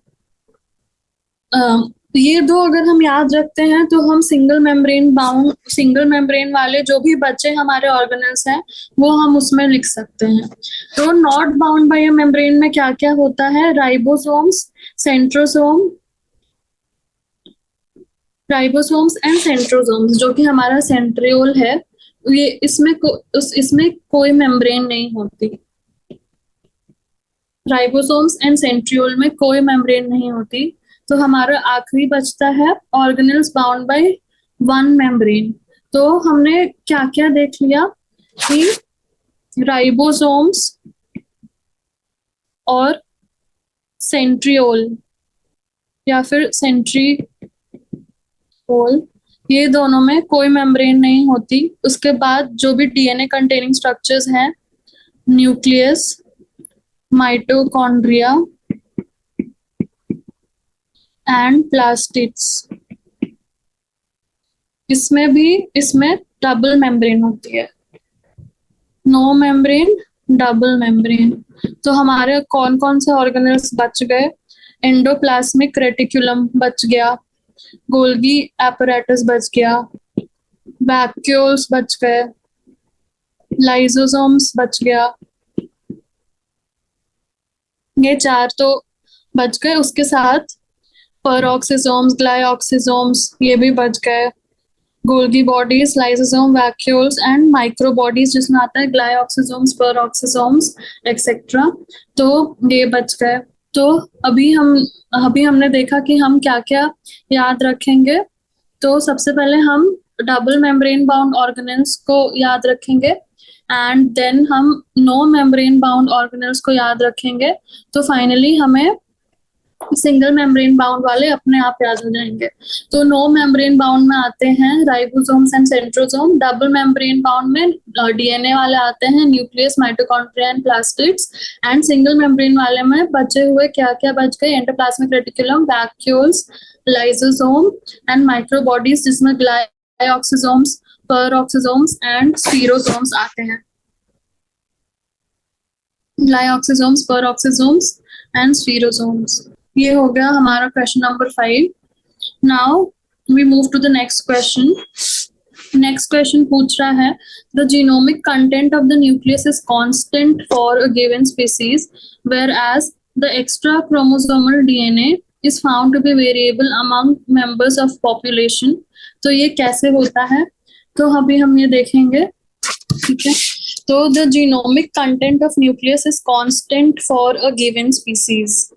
ये दो अगर हम याद रखते हैं तो हम सिंगल मेम्ब्रेन वाले जो भी बचे हमारे ऑर्गेनेल्स हैं वो हम उसमें लिख सकते हैं। तो not bound by a membrane में क्या क्या होता है, राइबोसोम्स एंड सेंट्रोसोम्स, जो कि हमारा सेंट्रियोल है, ये इसमें कोई मेम्ब्रेन नहीं होती। राइबोसोम्स एंड सेंट्रियोल में कोई मेम्ब्रेन नहीं होती। तो हमारा आखिरी बचता है organelles bound by one membrane. तो हमने क्या क्या देख लिया कि राइबोसोम्स और सेंट्रियोल या फिर सेंट्रियोल, ये दोनों में कोई मेम्ब्रेन नहीं होती। उसके बाद जो भी डीएनए कंटेनिंग स्ट्रक्चर्स हैं, न्यूक्लियस, माइटोकॉन्ड्रिया एंड प्लास्टिड्स। इसमें डबल मेम्ब्रेन होती है, नो मेम्ब्रेन, डबल मेम्ब्रेन। तो हमारे कौन कौन से ऑर्गेनल्स बच गए? एंडोप्लाज्मिक रेटिकुलम बच गया, गोल्गी एपरेटस बच गया, वैक्यूल्स बच गए, लाइसोसोम्स बच गया। ये 4 तो बच गए, उसके साथ पेरोक्सिसोम्स, ग्लाइऑक्सिसोम्स ये भी बच गए। Golgi bodies, lysosome, vacuoles and micro bodies जिसमें आता है ग्लाइऑक्सिसोम्स, पेरोक्सिसोम्स एक्सेट्रा, तो ये बच गए। तो अभी हमने देखा कि हम क्या क्या याद रखेंगे। तो सबसे पहले हम डबल मेम्ब्रेन बाउंड ऑर्गेनेल्स को याद रखेंगे, एंड देन हम नो मेम्ब्रेन बाउंड ऑर्गेनेल्स को याद रखेंगे। तो फाइनली हमें सिंगल मेम्ब्रेन बाउंड वाले अपने आप याद हो जाएंगे। तो नो मेम्ब्रेन बाउंड में आते हैं ribosomes and centrosome, double membrane bound में डीएनए वाले आते हैं nucleus, mitochondria and plastids, and single membrane वाले में बचे हुए क्या क्या बच गए? Endoplasmic reticulum, vacuoles, lysosome and microbodies जिसमें ग्लाइऑक्सिसोम्स, पेरोक्सिसोम्स एंड स्फीरोसोम्स आते हैं। Glyoxysomes, peroxisomes and spherosomes. ये हो गया हमारा question number 5। Now we move to the next question. Next question पूछ रहा है the genomic content of the nucleus is constant for a given species whereas the extra chromosomal DNA is found to be variable among members of population. तो ये कैसे होता है? तो अभी हम ये देखेंगे, ठीक है। तो the genomic content of nucleus is constant for a given species.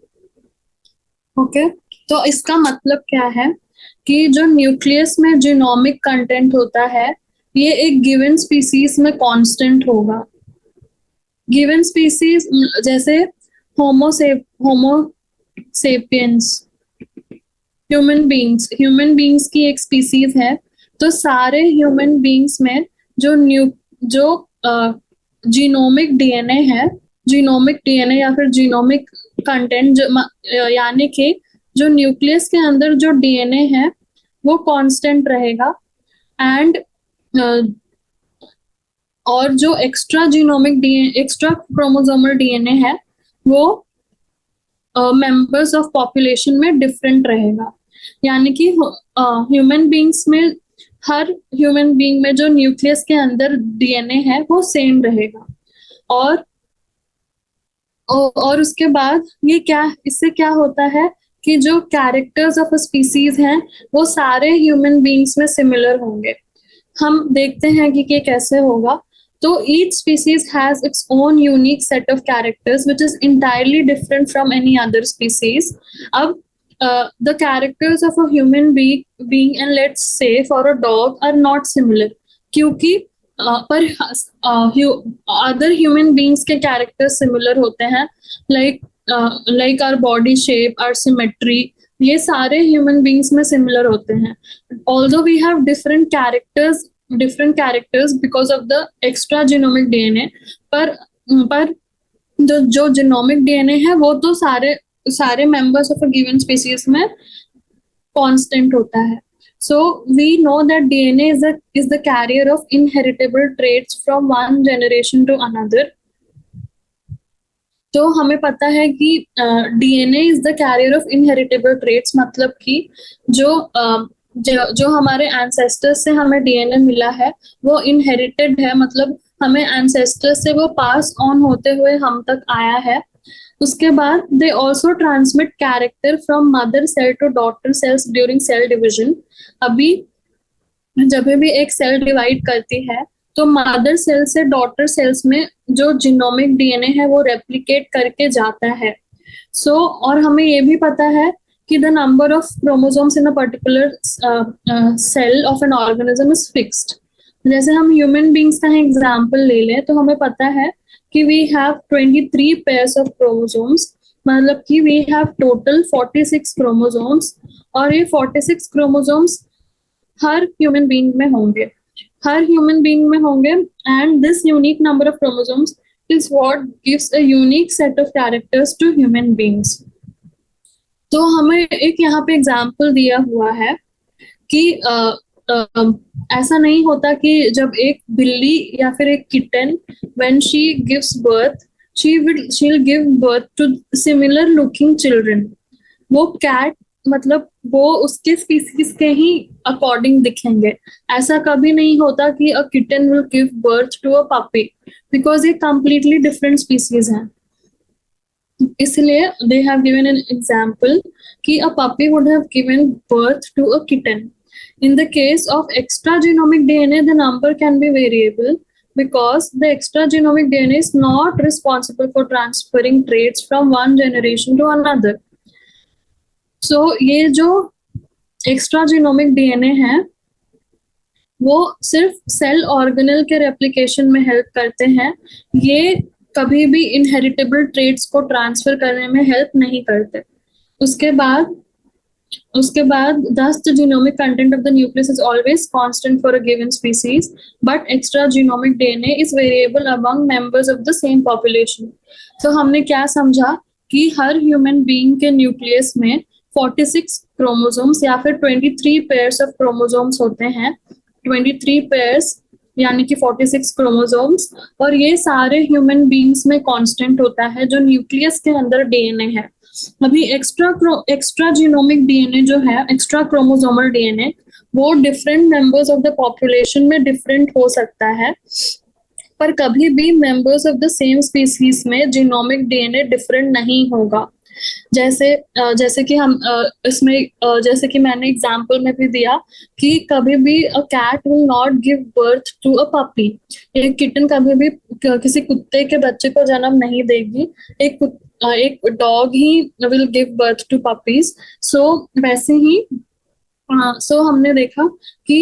Okay, तो इसका मतलब क्या है कि जो न्यूक्लियस में जीनोमिक कंटेंट होता है ये एक गिवन स्पीसीज में कांस्टेंट होगा। गिवन स्पीसीज जैसे होमो सेपियंस, ह्यूमन बींग्स की एक स्पीसीज है। तो सारे ह्यूमन बींग्स में जो जीनोमिक डीएनए है, जीनोमिक डीएनए या फिर जीनोमिक कंटेंट यानी कि जो न्यूक्लियस के अंदर जो डीएनए है वो कांस्टेंट रहेगा, एंड और जो एक्स्ट्रा क्रोमोसोमल डीएनए है वो मेंबर्स ऑफ पॉपुलेशन में डिफरेंट रहेगा। यानी कि ह्यूमन बींग्स में हर ह्यूमन बींग में जो न्यूक्लियस के अंदर डीएनए है वो सेम रहेगा। और उसके बाद इससे क्या होता है कि जो कैरेक्टर्स ऑफ अ स्पीसीज हैं वो सारे ह्यूमन बींग्स में सिमिलर होंगे। हम देखते हैं कि ये कैसे होगा। तो each species has its own unique set of characters which is entirely different from any other species. अब the characters of a human being and let's say for a dog are not similar, क्योंकि पर other human beings के characters similar होते हैं, like our body shape, our symmetry, ये सारे human beings में similar होते हैं। Although we have different characters because of the extra genomic DNA, पर जो जीनोमिक डीएनए है वो तो सारे members of a given species में कांस्टेंट होता है। So we know that DNA is the carrier of inheritable traits from one generation to another. तो हमें पता है कि DNA is the carrier of inheritable traits, मतलब कि जो हमारे एंसेस्टर्स से हमें डीएनए मिला है वो इनहेरिटेड है, मतलब हमें एंसेस्टर्स से वो पास ऑन होते हुए हम तक आया है। उसके बाद they also transmit character from mother cell to daughter cells during cell division. अभी जब भी एक सेल डिवाइड करती है तो मदर सेल से डॉटर सेल्स में जो जीनोमिक डीएनए है वो रेप्लिकेट करके जाता है। और हमें ये भी पता है कि the number of chromosomes in a particular cell of an organism is fixed. जैसे हम ह्यूमन बींग्स का एग्जाम्पल ले लें तो हमें पता है कि we have 23 pairs of chromosomes, मतलब कि वी हैव टोटल 46 क्रोमोसोम्स, और ये 46 क्रोमोसोम्स हर ह्यूमन बीइंग में होंगे, and this unique number of chromosomes is what gives a unique set of characters to human beings. तो हमें एक यहाँ पे एग्जाम्पल दिया हुआ है कि ऐसा नहीं होता कि जब एक बिल्ली या फिर एक kitten when she gives birth she'll give birth to similar looking children. वो कैट मतलब वो उसके स्पीसीज के ही अकॉर्डिंग दिखेंगे। ऐसा कभी नहीं होता कि a kitten will give birth to a puppy, because ये कंप्लीटली डिफरेंट स्पीसीज हैं। इसलिए they have given an example कि a puppy would have given birth to a kitten. In the case of extra genomic DNA, the number can be variable because the extra genomic DNA is not responsible for transferring traits from one generation to another. So ये जो extra genomic DNA है वो सिर्फ cell organelle के replication में help करते हैं। ये कभी भी इनहेरिटेबल ट्रेट्स को ट्रांसफर करने में हेल्प नहीं करते। उसके बाद thus the genomic content of the nucleus is always constant for a given species, but extra genomic DNA is variable among members of the same population. तो हमने क्या समझा कि हर ह्यूमन बीइंग के न्यूक्लियस में 46 क्रोमोसोम्स या फिर 23 पेयर्स ऑफ क्रोमोसोम्स होते हैं। 23 पेयर्स यानी कि 46 क्रोमोसोम्स, और ये सारे ह्यूमन बीइंग्स में कांस्टेंट होता है जो न्यूक्लियस के अंदर डीएनए है। अभी एक्स्ट्रा जीनोमिक डीएनए जो है, एक्स्ट्रा क्रोमोसोमल डीएनए, वो different members of the population में डिफरेंट हो सकता है, पर कभी भी members of the same species में जीनोमिक डीएनए डिफरेंट नहीं होगा। जैसे कि हम इसमें जैसे कि मैंने एग्जांपल में भी दिया कि कभी भी a cat will not give birth to a puppy. एक किटन कभी भी किसी कुत्ते के बच्चे को जन्म नहीं देगी। एक डॉग ही will give birth to puppies. So वैसे ही सो हमने देखा कि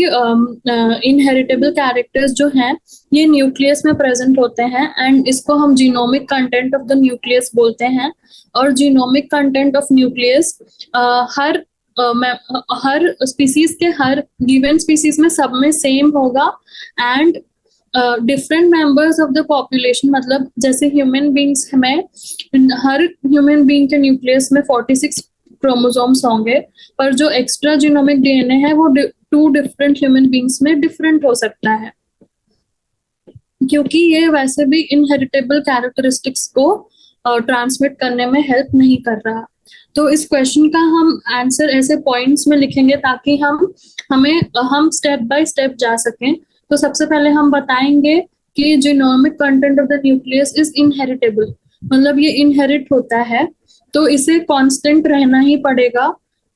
इनहेरिटेबल कैरेक्टर्स जो हैं ये न्यूक्लियस में प्रेजेंट होते हैं, एंड इसको हम genomic content of the nucleus बोलते हैं। और genomic content of nucleus her species के हर गिवन स्पीसीज में सब में सेम होगा, and different members of the population, मतलब जैसे ह्यूमन बींग्स में हर ह्यूमन बींग के न्यूक्लियस में 46 क्रोमोसोम्स होंगे, पर जो एक्स्ट्रा जीनोमिक डीएनए है वो 2 डिफरेंट ह्यूमन बींग्स में डिफरेंट हो सकता है, क्योंकि ये वैसे भी इनहेरिटेबल कैरेक्टरिस्टिक्स को ट्रांसमिट करने में हेल्प नहीं कर रहा। तो इस क्वेश्चन का हम आंसर ऐसे पॉइंट्स में लिखेंगे ताकि हम स्टेप बाय स्टेप जा सकें। तो सबसे पहले हम बताएंगे कि genomic content of the nucleus is inheritable, मतलब ये इनहेरिट होता है, तो इसे कांस्टेंट रहना ही पड़ेगा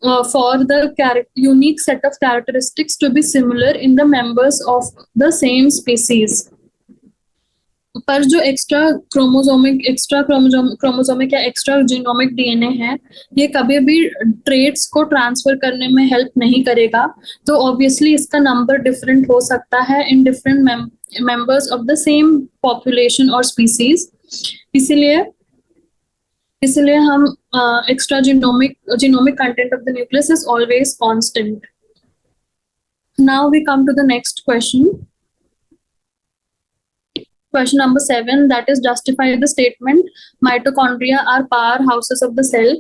for the unique set of characteristics to be similar in the members of the same species. पर जो क्रोमोसोमिक या एक्स्ट्रा जीनोमिक डीएनए है, ये कभी भी ट्रेट्स को ट्रांसफर करने में हेल्प नहीं करेगा। तो ऑब्वियसली इसका नंबर डिफरेंट हो सकता है in different members of the same population और स्पीसीज। इसलिए हम extra genomic content of the nucleus is always constant. Now we come to the next question. Question number 7, that is justify the statement mitochondria are powerhouses of the cell।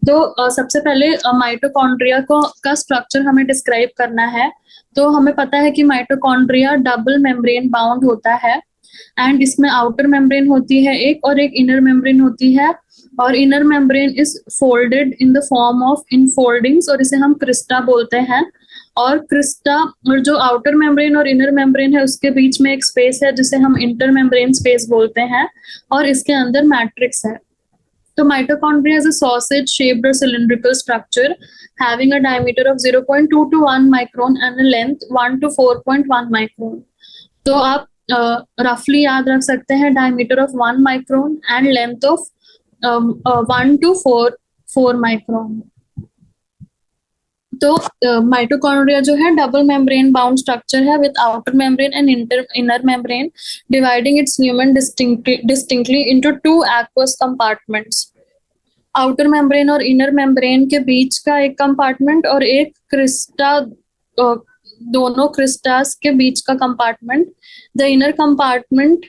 तो सबसे पहले mitochondria का structure हमें describe करना है। तो हमें पता है कि माइटोकॉन्ड्रिया डबल मेम्ब्रेन बाउंड होता है, एंड इसमें आउटर मेम्ब्रेन होती है एक और एक इनर मेम्ब्रेन होती है, और inner membrane is folded in the form of infoldings, और इसे हम क्रिस्टा बोलते हैं। और क्रिस्टा और जो आउटर मेम्ब्रेन और इनर मेम्ब्रेन है उसके बीच में एक स्पेस है जिसे हम इंटर मेम्ब्रेन स्पेस बोलते हैं, और इसके अंदर मैट्रिक्स है। तो mitochondria is a sausage shaped और cylindrical structure having a diameter of 0.2 to 1 micron and a length 1 to 4.1 micron. तो आप रफली याद रख सकते हैं diameter of 1 micron and length of 1 to 4 micron. तो माइटोकॉन्ड्रिया जो है डबल मेम्ब्रेन बाउंड स्ट्रक्चर है with outer membrane and inner membrane, dividing its lumen distinctly into 2 aqueous compartments. Outer membrane और इनर मेम्ब्रेन के बीच का एक कंपार्टमेंट और एक क्रिस्टा, दोनों क्रिस्टास के बीच का compartment. The inner compartment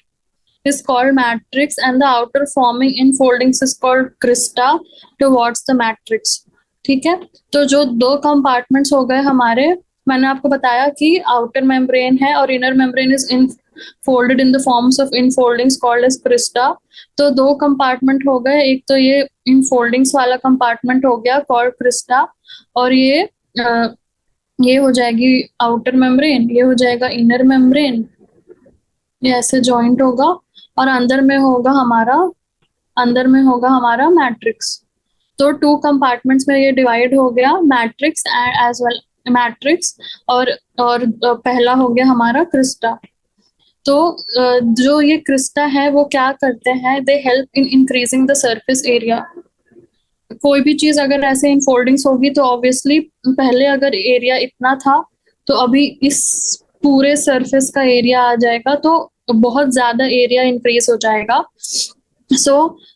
is called matrix and the outer forming enfoldings is called crista towards the matrix। ठीक है। तो जो दो कंपार्टमेंट्स हो गए हमारे, मैंने आपको बताया कि आउटर मेम्ब्रेन है और inner membrane is infolded in the forms of infoldings called as crista. तो दो कंपार्टमेंट हो गए, एक तो ये इनफोल्डिंग्स वाला कंपार्टमेंट हो गया कॉल्ड क्रिस्टा, और ये हो जाएगी आउटर मेम्ब्रेन, ये हो जाएगा इनर मेम्ब्रेन, ये ऐसे जॉइंट होगा, और अंदर में होगा हमारा मैट्रिक्स। तो टू कंपार्टमेंट्स में ये डिवाइड हो गया, मैट्रिक्स एज वेल, मैट्रिक्स और पहला हो गया हमारा क्रिस्टा। तो जो ये क्रिस्टा है वो क्या करते हैं, they help in increasing the surface area. कोई भी चीज अगर ऐसे इनफोल्डिंग्स होगी तो ऑब्वियसली पहले अगर एरिया इतना था तो अभी इस पूरे सरफेस का एरिया आ जाएगा, तो बहुत ज्यादा एरिया इंक्रीज हो जाएगा।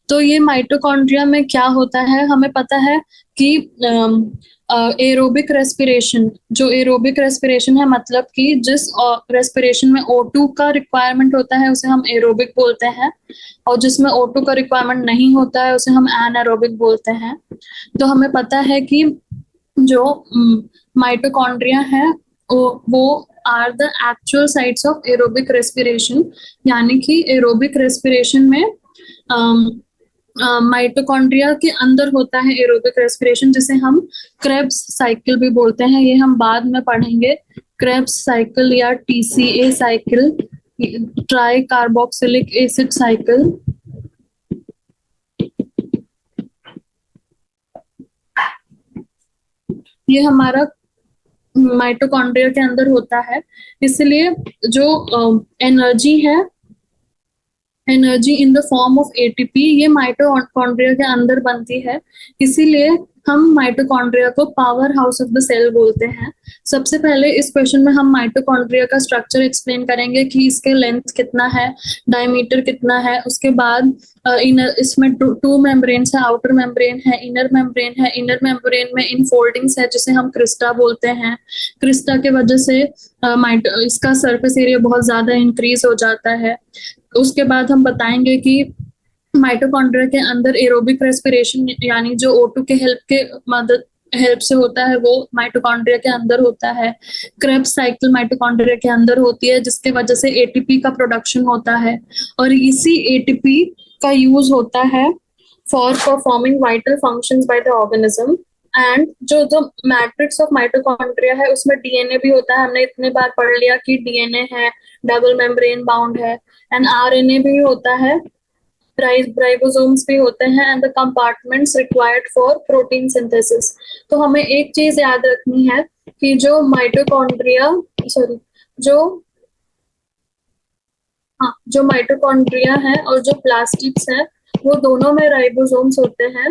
तो ये माइटोकॉन्ड्रिया में क्या होता है, हमें पता है कि एरोबिक रेस्पिरेशन, जो एरोबिक रेस्पिरेशन है मतलब कि जिस रेस्पिरेशन में O2 का रिक्वायरमेंट होता है उसे हम एरोबिक बोलते हैं, और जिसमें O2 का रिक्वायरमेंट नहीं होता है उसे हम एनारोबिक बोलते हैं। तो हमें पता है कि जो माइटोकॉन्ड्रिया है वो are the actual sites of aerobic respiration, यानी कि एरोबिक रेस्पिरेशन में माइटोकॉन्ड्रिया के अंदर होता है एरोबिक रेस्पिरेशन, जिसे हम क्रेब्स साइकिल भी बोलते हैं, ये हम बाद में पढ़ेंगे। क्रेब्स साइकिल या TCA cycle, try carboxylic acid cycle. ये हमारा माइटोकॉन्ड्रिया के अंदर होता है, इसलिए जो एनर्जी है, energy in the form of ATP, ये माइटोकॉन्ड्रिया के अंदर बनती है, इसीलिए हम माइटोकॉन्ड्रिया को powerhouse of the cell बोलते हैं। सबसे पहले इस क्वेश्चन में हम माइटोकॉन्ड्रिया का स्ट्रक्चर एक्सप्लेन करेंगे कि इसके लेंथ कितना है, डायमीटर कितना है, उसके बाद इसमें टू मेम्ब्रेन्स है, आउटर मेम्ब्रेन है, इनर मेम्ब्रेन है, इनर मेम्ब्रेन में इनफोल्डिंग्स है जिसे हम क्रिस्टा बोलते हैं। क्रिस्टा के वजह से इसका सरफेस एरिया बहुत ज्यादा इंक्रीज हो जाता है। उसके बाद हम बताएंगे कि माइटोकॉन्ड्रिया के अंदर एरोबिक रेस्पिरेशन, यानी जो O2 के हेल्प से होता है वो माइटोकॉन्ड्रिया के अंदर होता है। क्रेब्स साइकिल माइटोकॉन्ड्रिया के अंदर होती है, जिसके वजह से ATP का प्रोडक्शन होता है, और इसी ATP का यूज होता है for performing vital functions by the organism. And जो मैट्रिक्स ऑफ माइटोकॉन्ड्रिया है उसमें DNA भी होता है, हमने इतने बार पढ़ लिया कि DNA है, डबल मेम्ब्रेन बाउंड है, एंड RNA भी होता है, राइबोसोम्स भी होते हैं, and the compartments required for protein synthesis. तो हमें एक चीज याद रखनी है कि जो माइटोकॉन्ड्रिया सॉरी जो हाँ जो माइटोकॉन्ड्रिया है और जो प्लास्टिड्स है वो दोनों में राइबोसोम्स होते हैं,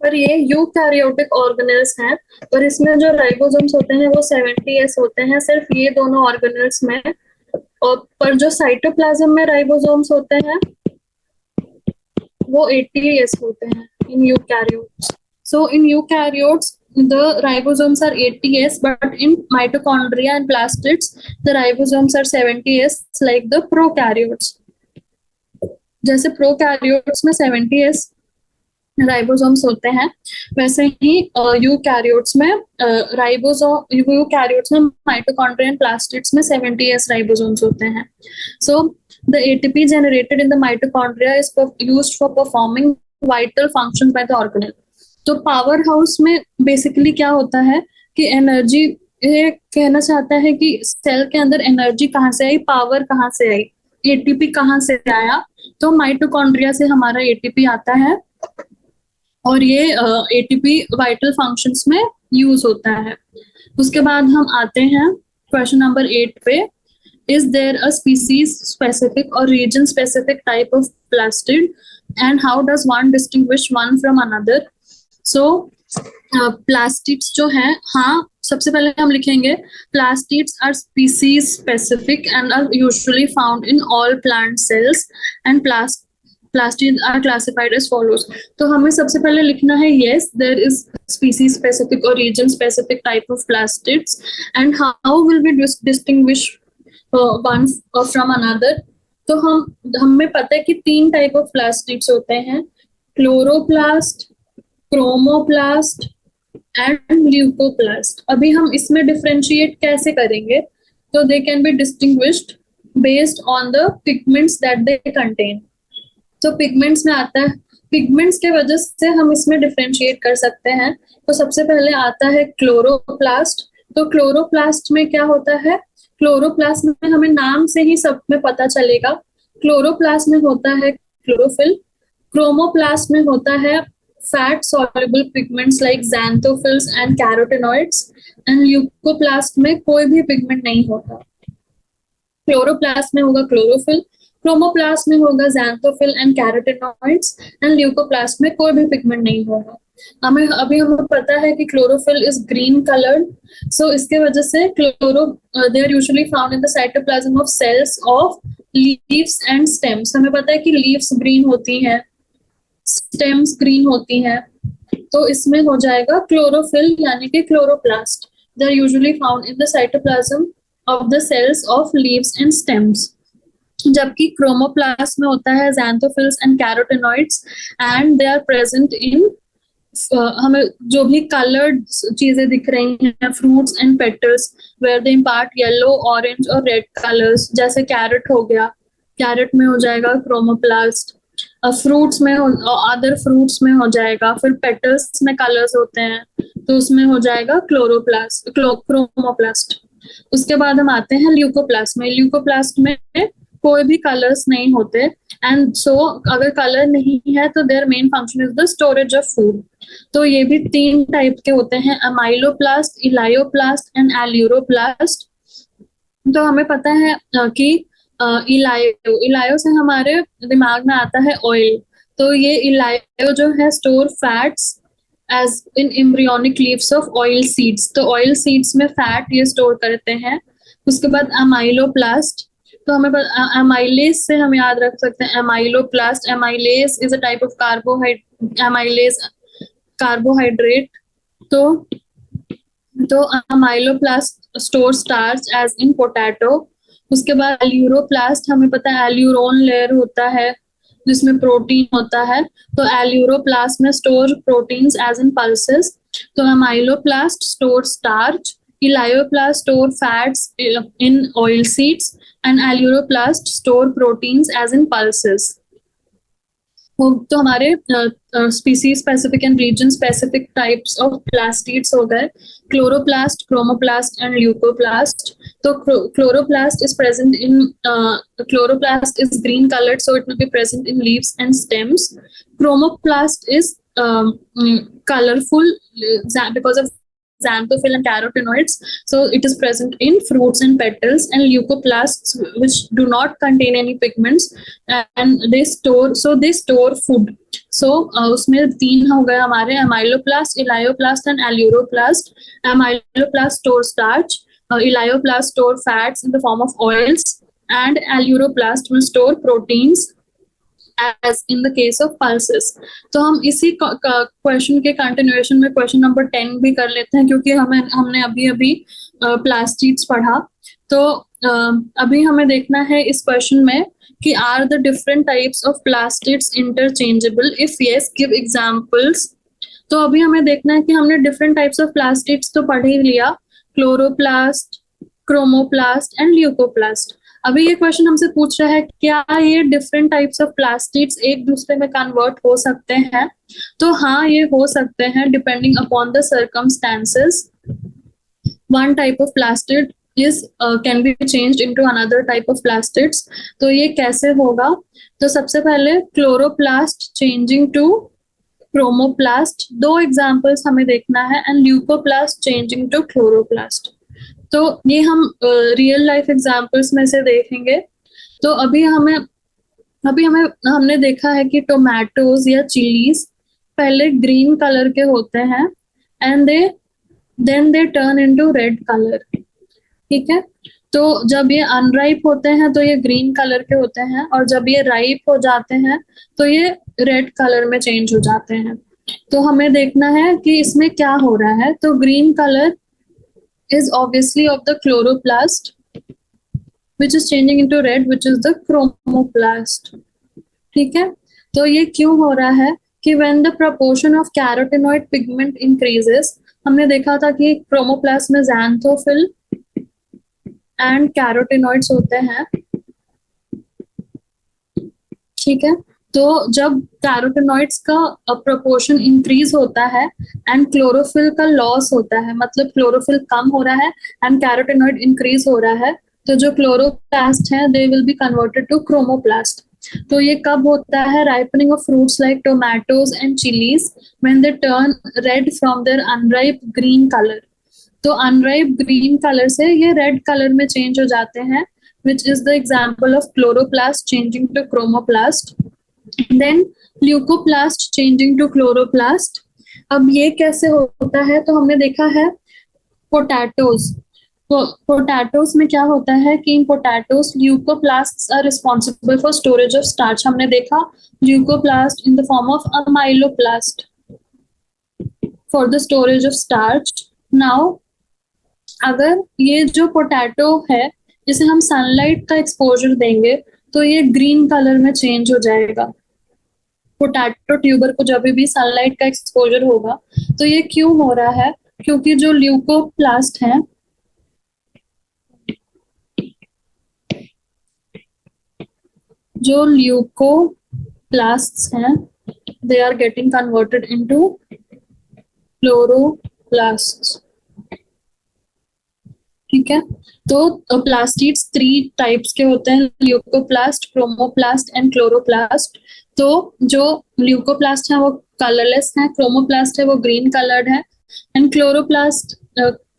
पर ये यूकैरियोटिक ऑर्गेनेल्स हैं, पर इसमें जो राइबोसोम्स होते हैं वो 70S होते हैं, सिर्फ ये दोनों ऑर्गेनेल्स में। और पर जो साइटोप्लाज्म में राइबोसोम्स होते हैं वो 80S होते हैं in eukaryotes. So in eukaryotes, the ribosomes are 80S, but in mitochondria and plastids, the ribosomes are 70S, like the prokaryotes. जैसे प्रोकैरियोट्स में 70S राइबोसोम्स होते हैं, वैसे ही यूकैरियोट्स में यूकैरियोट्स में माइटोकॉन्ड्रिया एंड प्लास्टिड्स में 70S राइबोसोम्स होते हैं। So the ATP generated in the mitochondria is used for performing vital functions by the organelle. तो पावर हाउस में बेसिकली क्या होता है कि एनर्जी, ये कहना चाहता है कि सेल के अंदर एनर्जी कहाँ से आई, पावर कहाँ से आई, ATP कहाँ से आया, तो माइटोकॉन्ड्रिया से हमारा ATP आता है, और ये ATP वाइटल फंक्शंस में यूज होता है। उसके बाद हम आते हैं क्वेश्चन नंबर 8 पे। Is there a species specific or region specific type of plastid, and how does one distinguish one from another? So plastids जो हैं, हाँ सबसे पहले हम लिखेंगे plastids are species specific and are usually found in all plant cells, and plastids are classified as follows. तो हमें सबसे पहले लिखना है yes there is species specific or region specific type of plastids, and how will we distinguish one from another. तो हमें पता है कि 3 टाइप ऑफ प्लास्टिड्स होते हैं, क्लोरोप्लास्ट, क्रोमोप्लास्ट एंड ल्यूकोप्लास्ट। अभी हम इसमें डिफरेंशिएट कैसे करेंगे? तो they can be distinguished based on the pigments that they contain. तो पिगमेंट्स में आता है, पिगमेंट्स के वजह से हम इसमें डिफरेंशिएट कर सकते हैं। तो सबसे पहले आता है क्लोरोप्लास्ट। तो क्लोरोप्लास्ट में क्या होता है? क्लोरोप्लास्ट में हमें नाम से ही सब में पता चलेगा। क्लोरोप्लास्ट में होता है क्लोरोफिल। क्रोमोप्लास्ट में होता है fat soluble pigments like xanthophylls and carotenoids, and leucoplast में कोई भी पिगमेंट नहीं होता। क्लोरोप्लास्ट में होगा क्लोरोफिल, क्रोमोप्लास्ट में होगा xanthophylls and carotenoids, and leucoplast में कोई भी पिगमेंट नहीं होगा। हमें पता है कि chlorophyll is green coloured, so इसके वजह से chloro they are usually found in the cytoplasm of cells of leaves and stems. हमें पता है कि लीव्स ग्रीन होती हैं, स्टेम्स ग्रीन होती हैं, तो इसमें हो जाएगा क्लोरोफिल यानी कि chloroplast. They are usually found in the cytoplasm of the cells of leaves and stems. जबकि क्रोमोप्लास्ट में होता है xanthophylls and carotenoids, and they are present in हमें जो भी कलर्ड चीजें दिख रही हैं, fruits and petals, where they impart yellow, orange और रेड कलर्स। जैसे कैरेट हो गया, कैरेट में हो जाएगा क्रोमोप्लास्ट। फ्रूट्स में अदर फ्रूट्स में हो जाएगा। फिर पेटल्स में कलर्स होते हैं, तो उसमें हो जाएगा क्रोमोप्लास्ट। उसके बाद हम आते हैं ल्यूकोप्लास्ट में। ल्यूकोप्लास्ट में कोई भी कलर्स नहीं होते, एंड सो अगर कलर नहीं है तो their main function is the storage of food. तो ये भी 3 टाइप के होते हैं, अमाइलोप्लास्ट, इलायोप्लास्ट एंड एल्यूरोप्लास्ट। तो हमें पता है कि इलायो से हमारे दिमाग में आता है ऑयल। तो ये इलायो जो है store fats as in embryonic leaves of oil seeds. तो ऑयल सीड्स में फैट ये स्टोर करते हैं। उसके बाद अमाइलोप्लास्ट, तो हमें अमाइलेज से हम याद रख सकते हैं amyloplast. Amylase is a type of carbohydrate. तो amyloplast store starch as in potato. उसके बाद एल्यूरोप्लास्ट, हमें पता है एल्यूरोन लेयर होता है जिसमें प्रोटीन होता है। तो एल्यूरोप्लास्ट में store proteins as in pulses. तो amyloplast store starch, elaioplast store fats in oil seeds, and aleuroplast store proteins as in pulses. तो हमारे species specific and region specific types of plastids हो गए, chloroplast, chromoplast and leucoplast. तो chloroplast is present in chloroplast is green colored, so it will be present in leaves and stems. Chromoplast is colorful because of xanthophylls and carotenoids, so it is present in fruits and petals. And leucoplasts, which do not contain any pigments, and they store food. So उसमें 3 हो गए हमारे, amyloplast, elioplast and alluroplast. Amyloplast store starch, elioplast store fats in the form of oils, and alluroplast will store proteins as in the case of pulses. तो हम इसी question के continuation में question number 10 भी कर लेते हैं, क्योंकि हमने अभी प्लास्टिड्स पढ़ा। तो अभी हमें देखना है इस क्वेश्चन में कि are the different types of plastids interchangeable, if yes give examples. तो अभी हमें देखना है कि हमने डिफरेंट टाइप्स ऑफ प्लास्टिड्स तो पढ़ ही लिया, क्लोरोप्लास्ट, क्रोमोप्लास्ट एंड ल्यूकोप्लास्ट। अभी ये क्वेश्चन हमसे पूछ रहा है क्या ये डिफरेंट टाइप्स ऑफ प्लास्टिड्स एक दूसरे में कन्वर्ट हो सकते हैं? तो हाँ, ये हो सकते हैं depending upon the circumstances. One type of plastid is can be changed into another type of plastids. तो ये कैसे होगा? तो सबसे पहले chloroplast changing to chromoplast, 2 examples हमें देखना है, and leucoplast changing to chloroplast. तो ये हम रियल लाइफ एग्जांपल्स में से देखेंगे। तो अभी हमने देखा है कि टोमेटोज या चिलीज पहले ग्रीन कलर के होते हैं, and then they turn into red colour. ठीक है, तो जब ये अनराइप होते हैं तो ये ग्रीन कलर के होते हैं, और जब ये राइप हो जाते हैं तो ये रेड कलर में चेंज हो जाते हैं। तो हमें देखना है कि इसमें क्या हो रहा है। तो green colour is obviously of the chloroplast, which is changing into red, which is the chromoplast. ठीक है, तो ये क्यों हो रहा है? कि when the proportion of carotenoid pigment increases, हमने देखा था कि क्रोमोप्लास्ट में ज़ैंथोफिल एंड कैरोटिनॉइड्स होते हैं, ठीक है। तो जब कैरोटिनॉइड्स का प्रोपोर्शन इंक्रीज होता है एंड क्लोरोफिल का लॉस होता है, मतलब क्लोरोफिल कम हो रहा है एंड कैरोटिनॉइड इंक्रीज हो रहा है, तो जो क्लोरोप्लास्ट है they will be converted to chromoplast. तो ये कब होता है? Ripening of fruits like tomatoes and chillies when they turn red from their unripe green colour. तो अनराइप ग्रीन कलर से ये रेड कलर में चेंज हो जाते हैं, which is the example of chloroplast changing to chromoplast. Then leucoplast changing to chloroplast. अब ये कैसे होता है? तो हमने देखा है पोटैटोज, तो पोटैटोज में क्या होता है कि in potatoes leucoplasts are responsible for storage of starch. हमने देखा leucoplast in the form of amyloplast for the storage of starch. Now अगर ये जो पोटैटो है जिसे हम सनलाइट का एक्सपोजर देंगे तो ये ग्रीन कलर में चेंज हो जाएगा। पोटैटो ट्यूबर को जब भी सनलाइट का एक्सपोजर होगा तो ये क्यों हो रहा है? क्योंकि जो ल्यूकोप्लास्ट है, जो ल्यूकोप्लास्ट्स हैं, they are getting converted into chloroplasts, ठीक है। तो प्लास्टिड्स 3 टाइप्स के होते हैं, ल्यूकोप्लास्ट, क्रोमोप्लास्ट एंड क्लोरोप्लास्ट। तो जो ल्यूकोप्लास्ट है वो कलरलेस है, क्रोमोप्लास्ट है वो ग्रीन कलर्ड है, एंड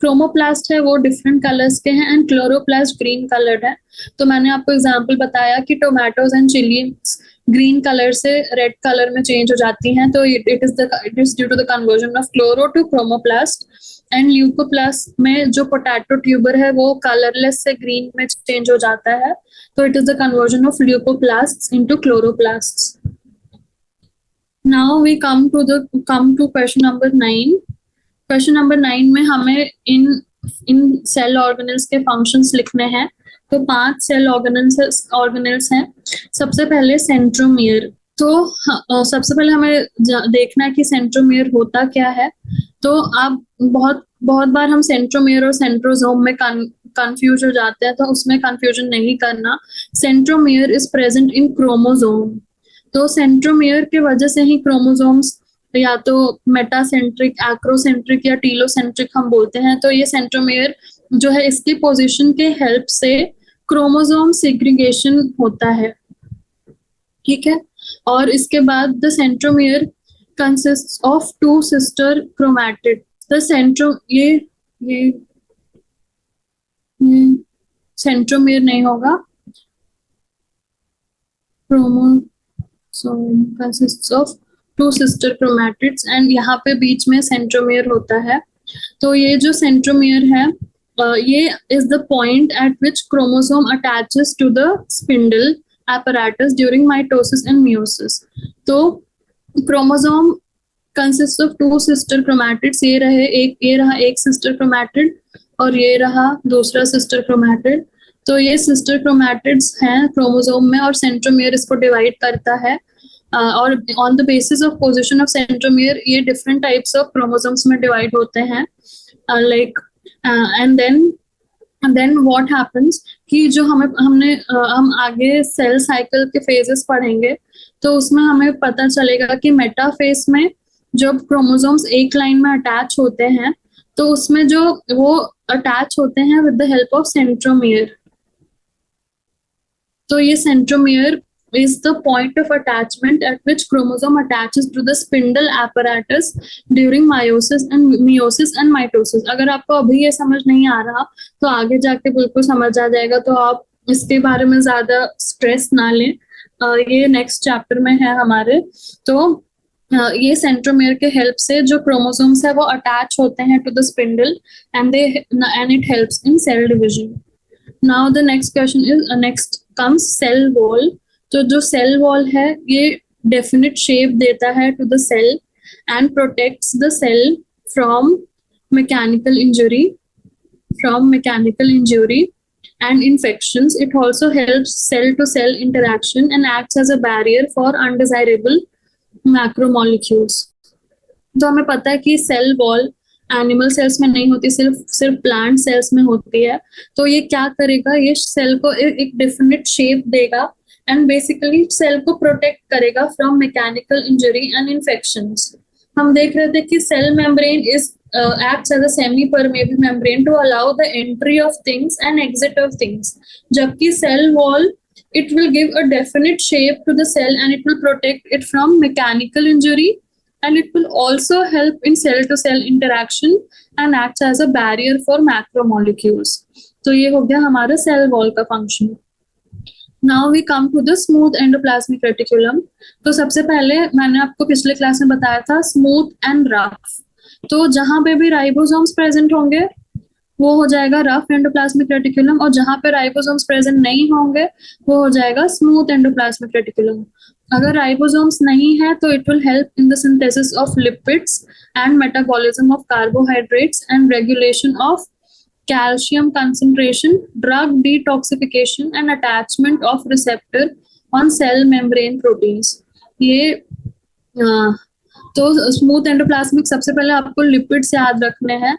क्रोमोप्लास्ट है वो डिफरेंट कलर्स के हैं, एंड क्लोरोप्लास्ट ग्रीन कलर्ड है। तो मैंने आपको एग्जांपल बताया कि tomatoes and chillies green colour से रेड कलर में चेंज हो जाती हैं, तो it is due to the conversion of chloro to chromoplast. And leucoplast में जो पोटैटो ट्यूबर है वो कलरलेस से ग्रीन में चेंज हो जाता है, तो it is the conversion of leucoplasts into chloroplasts. Now we come to question number 9। Question number 9 में हमें इन सेल ऑर्गेनल्स के फंक्शंस लिखने हैं। तो 5 सेल ऑर्गेनल्स हैं। सबसे पहले सेंट्रोमियर। तो सबसे पहले हमें देखना है कि सेंट्रोमियर होता क्या है। तो आप बहुत बार हम सेंट्रोमियर और सेंट्रोसोम में कंफ्यूज हो जाते हैं, तो उसमें कंफ्यूजन नहीं करना। Centromere is present in chromosome. तो सेंट्रोमियर के वजह से ही क्रोमोसोम्स या तो मेटासेंट्रिक, एक्रोसेंट्रिक या टीलोसेंट्रिक हम बोलते हैं। तो ये सेंट्रोमियर जो है इसकी पोजीशन के हेल्प से क्रोमोसोम सेग्रीगेशन होता है, ठीक है। और इसके बाद the centromere consists of 2 sister chromatid. The ये सेंट्रोमियर नहीं होगा, chromosome consists of 2 sister chromatids, and यहाँ पे बीच में सेंट्रोमियर होता है। तो ये जो सेंट्रोमियर है ये is the point at which chromosome attaches to the spindle apparatus during mitosis and meiosis. तो chromosome consist of 2 sister chromatids. ये रहा एक सिस्टर क्रोमैटिड और ये रहा दूसरा सिस्टर क्रोमैटिड। तो ये सिस्टर क्रोमैटिड्स हैं क्रोमोसोम में, और सेंट्रोमियर इसको डिवाइड करता है। और on the basis of position of centromere ये डिफरेंट टाइप्स ऑफ क्रोमोसोम्स में डिवाइड होते हैं, like and then what happens कि जो हम आगे सेल साइकिल के फेजेस पढ़ेंगे तो उसमें हमें पता चलेगा कि मेटाफेज में जब क्रोमोसोम्स एक लाइन में अटैच होते हैं तो उसमें जो वो अटैच होते हैं with the help of centromere. तो ये centromere is the point of attachment at which chromosome attaches to the spindle apparatus during meiosis and mitosis. अगर आपको अभी ये समझ नहीं आ रहा तो आगे जाके बिल्कुल समझ आ जाएगा, तो आप इसके बारे में ज्यादा स्ट्रेस ना लें, ये नेक्स्ट चैप्टर में है हमारे। तो ये सेंट्रोमियर के हेल्प से जो क्रोमोसोम्स है वो अटैच होते हैं to the spindle and it helps in cell division. Now the next question is next comes cell wall. तो जो सेल वॉल है ये डेफिनेट शेप देता है to the cell and protects the cell from mechanical injury and infections. It also helps cell to cell interaction and acts as a barrier for undesirable macromolecules. तो हमें पता है कि cell wall animal cells में नहीं होती, सिर्फ सिर्फ प्लांट सेल्स में होती है। तो ये क्या करेगा, ये सेल को एक डेफिनेट शेप देगा एंड बेसिकली सेल को प्रोटेक्ट करेगा from mechanical injury and infections. हम देख रहे थे कि cell membrane is acts as a semi-permeable membrane to allow the entry of things and exit of things. जबकि cell wall, it will give a definite shape to the cell and it will protect it from mechanical injury, and it will also help in cell to cell interaction and acts as a barrier for macromolecules. तो ये हो गया हमारा cell wall का function. Now we come to the smooth endoplasmic reticulum. तो सबसे पहले मैंने आपको पिछले क्लास में बताया था स्मूथ एंड रफ। तो जहां पे भी राइबोसोम्स प्रेजेंट होंगे वो हो जाएगा रफ एंडोप्लाज्मिक रेटिकुलम, और जहां पे राइबोसोम्स प्रेजेंट नहीं होंगे वो हो जाएगा स्मूथ एंडोप्लाज्मिक रेटिकुलम। अगर राइबोसोम्स नहीं है तो it will help in the synthesis of lipids and metabolism of carbohydrates and regulation of calcium concentration, drug detoxification and attachment of receptor on cell membrane proteins. ये तो smooth endoplasmic सबसे पहले आपको lipids याद रखने हैं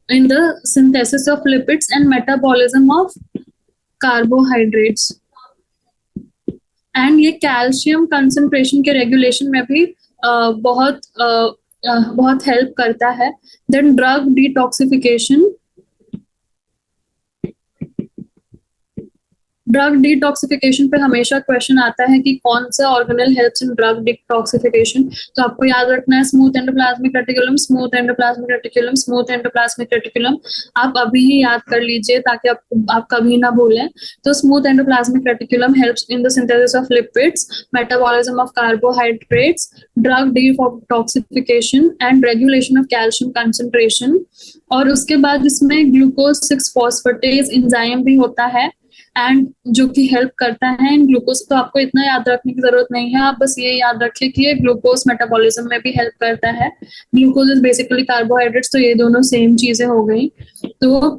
in the synthesis of lipids and metabolism of carbohydrates, and ये calcium concentration के रेगुलेशन में भी बहुत हेल्प करता है। Then drug detoxification, drug detoxification पे हमेशा क्वेश्चन आता है कि कौन सा organelle helps in drug detoxification. तो आपको याद रखना है smooth endoplasmic reticulum, smooth endoplasmic reticulum, smooth endoplasmic reticulum. आप अभी ही याद कर लीजिए ताकि आप कभी ना भूलें। तो smooth endoplasmic reticulum helps in the synthesis of lipids, metabolism of carbohydrates, drug detoxification and regulation of calcium concentration. और उसके बाद इसमें ग्लूकोज 6 फॉस्फेटेज एंजाइम भी होता है एंड जो कि हेल्प करता है इन ग्लूकोज। तो आपको इतना याद रखने की जरूरत नहीं है, आप बस ये याद रखिए कि ये ग्लूकोज मेटाबॉलिज्म में भी हेल्प करता है। ग्लूकोज इज बेसिकली कार्बोहाइड्रेट्स, तो ये दोनों सेम चीजें हो गई। तो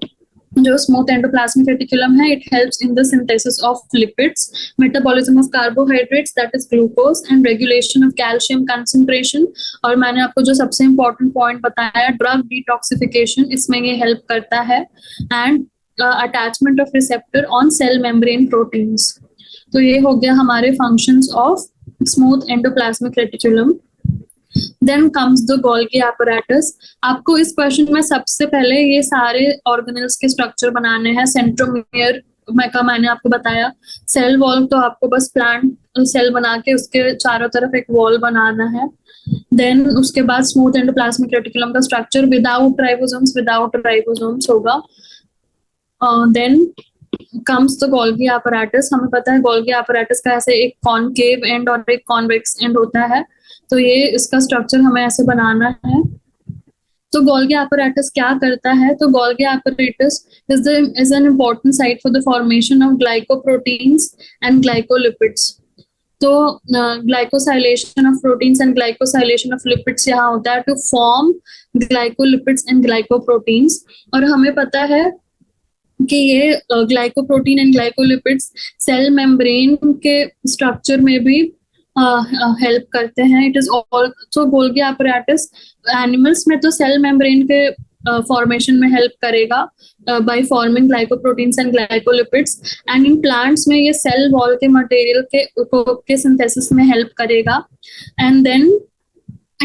जो स्मूथ एंडोप्लाज्मिक रेटिकुलम है, it helps in the synthesis of lipids, metabolism of carbohydrates that is glucose and regulation of calcium concentration. और मैंने आपको जो सबसे इंपॉर्टेंट पॉइंट बताया ड्रग डिटॉक्सिफिकेशन, इसमें ये हेल्प करता है, and attachment of receptor on cell membrane proteins. तो ये हो गया हमारे functions of smooth endoplasmic reticulum. Then comes the Golgi apparatus। आपको इस क्वेश्चन में सबसे पहले ये सारे ऑर्गेनेल्स के स्ट्रक्चर बनाने हैं। सेंट्रोमियर का मैंने आपको बताया, सेल वॉल तो आपको बस प्लांट सेल बना के उसके चारों तरफ एक वॉल बनाना है। देन उसके बाद स्मूथ एंडोप्लाज्मिक रेटिकुलम का स्ट्रक्चर विदाउट राइबोसोम्स होगा। Then comes the Golgi apparatus। हमें पता है गोल्गी apparatus का ऐसे एक कॉनकेव एंड और एक कॉन्वेक्स एंड होता है, तो ये इसका स्ट्रक्चर हमें ऐसे बनाना है। तो गोल्गी apparatus क्या करता है, तो Golgi apparatus is an important site for the formation of glycoproteins and glycolipids। तो glycosylation of proteins and glycosylation of lipids यहाँ होता है to form glycolipids and glycoproteins. और हमें पता है कि ये glycoprotein and glycolipids cell membrane के स्ट्रक्चर में भी हेल्प करते हैं। It is also Golgi apparatus animals में तो सेल मेम्ब्रेन के फॉर्मेशन में हेल्प करेगा by forming glycoproteins and glycolipids, and in plants में ये सेल वॉल के मटेरियल के सिंथेसिस में हेल्प करेगा। And then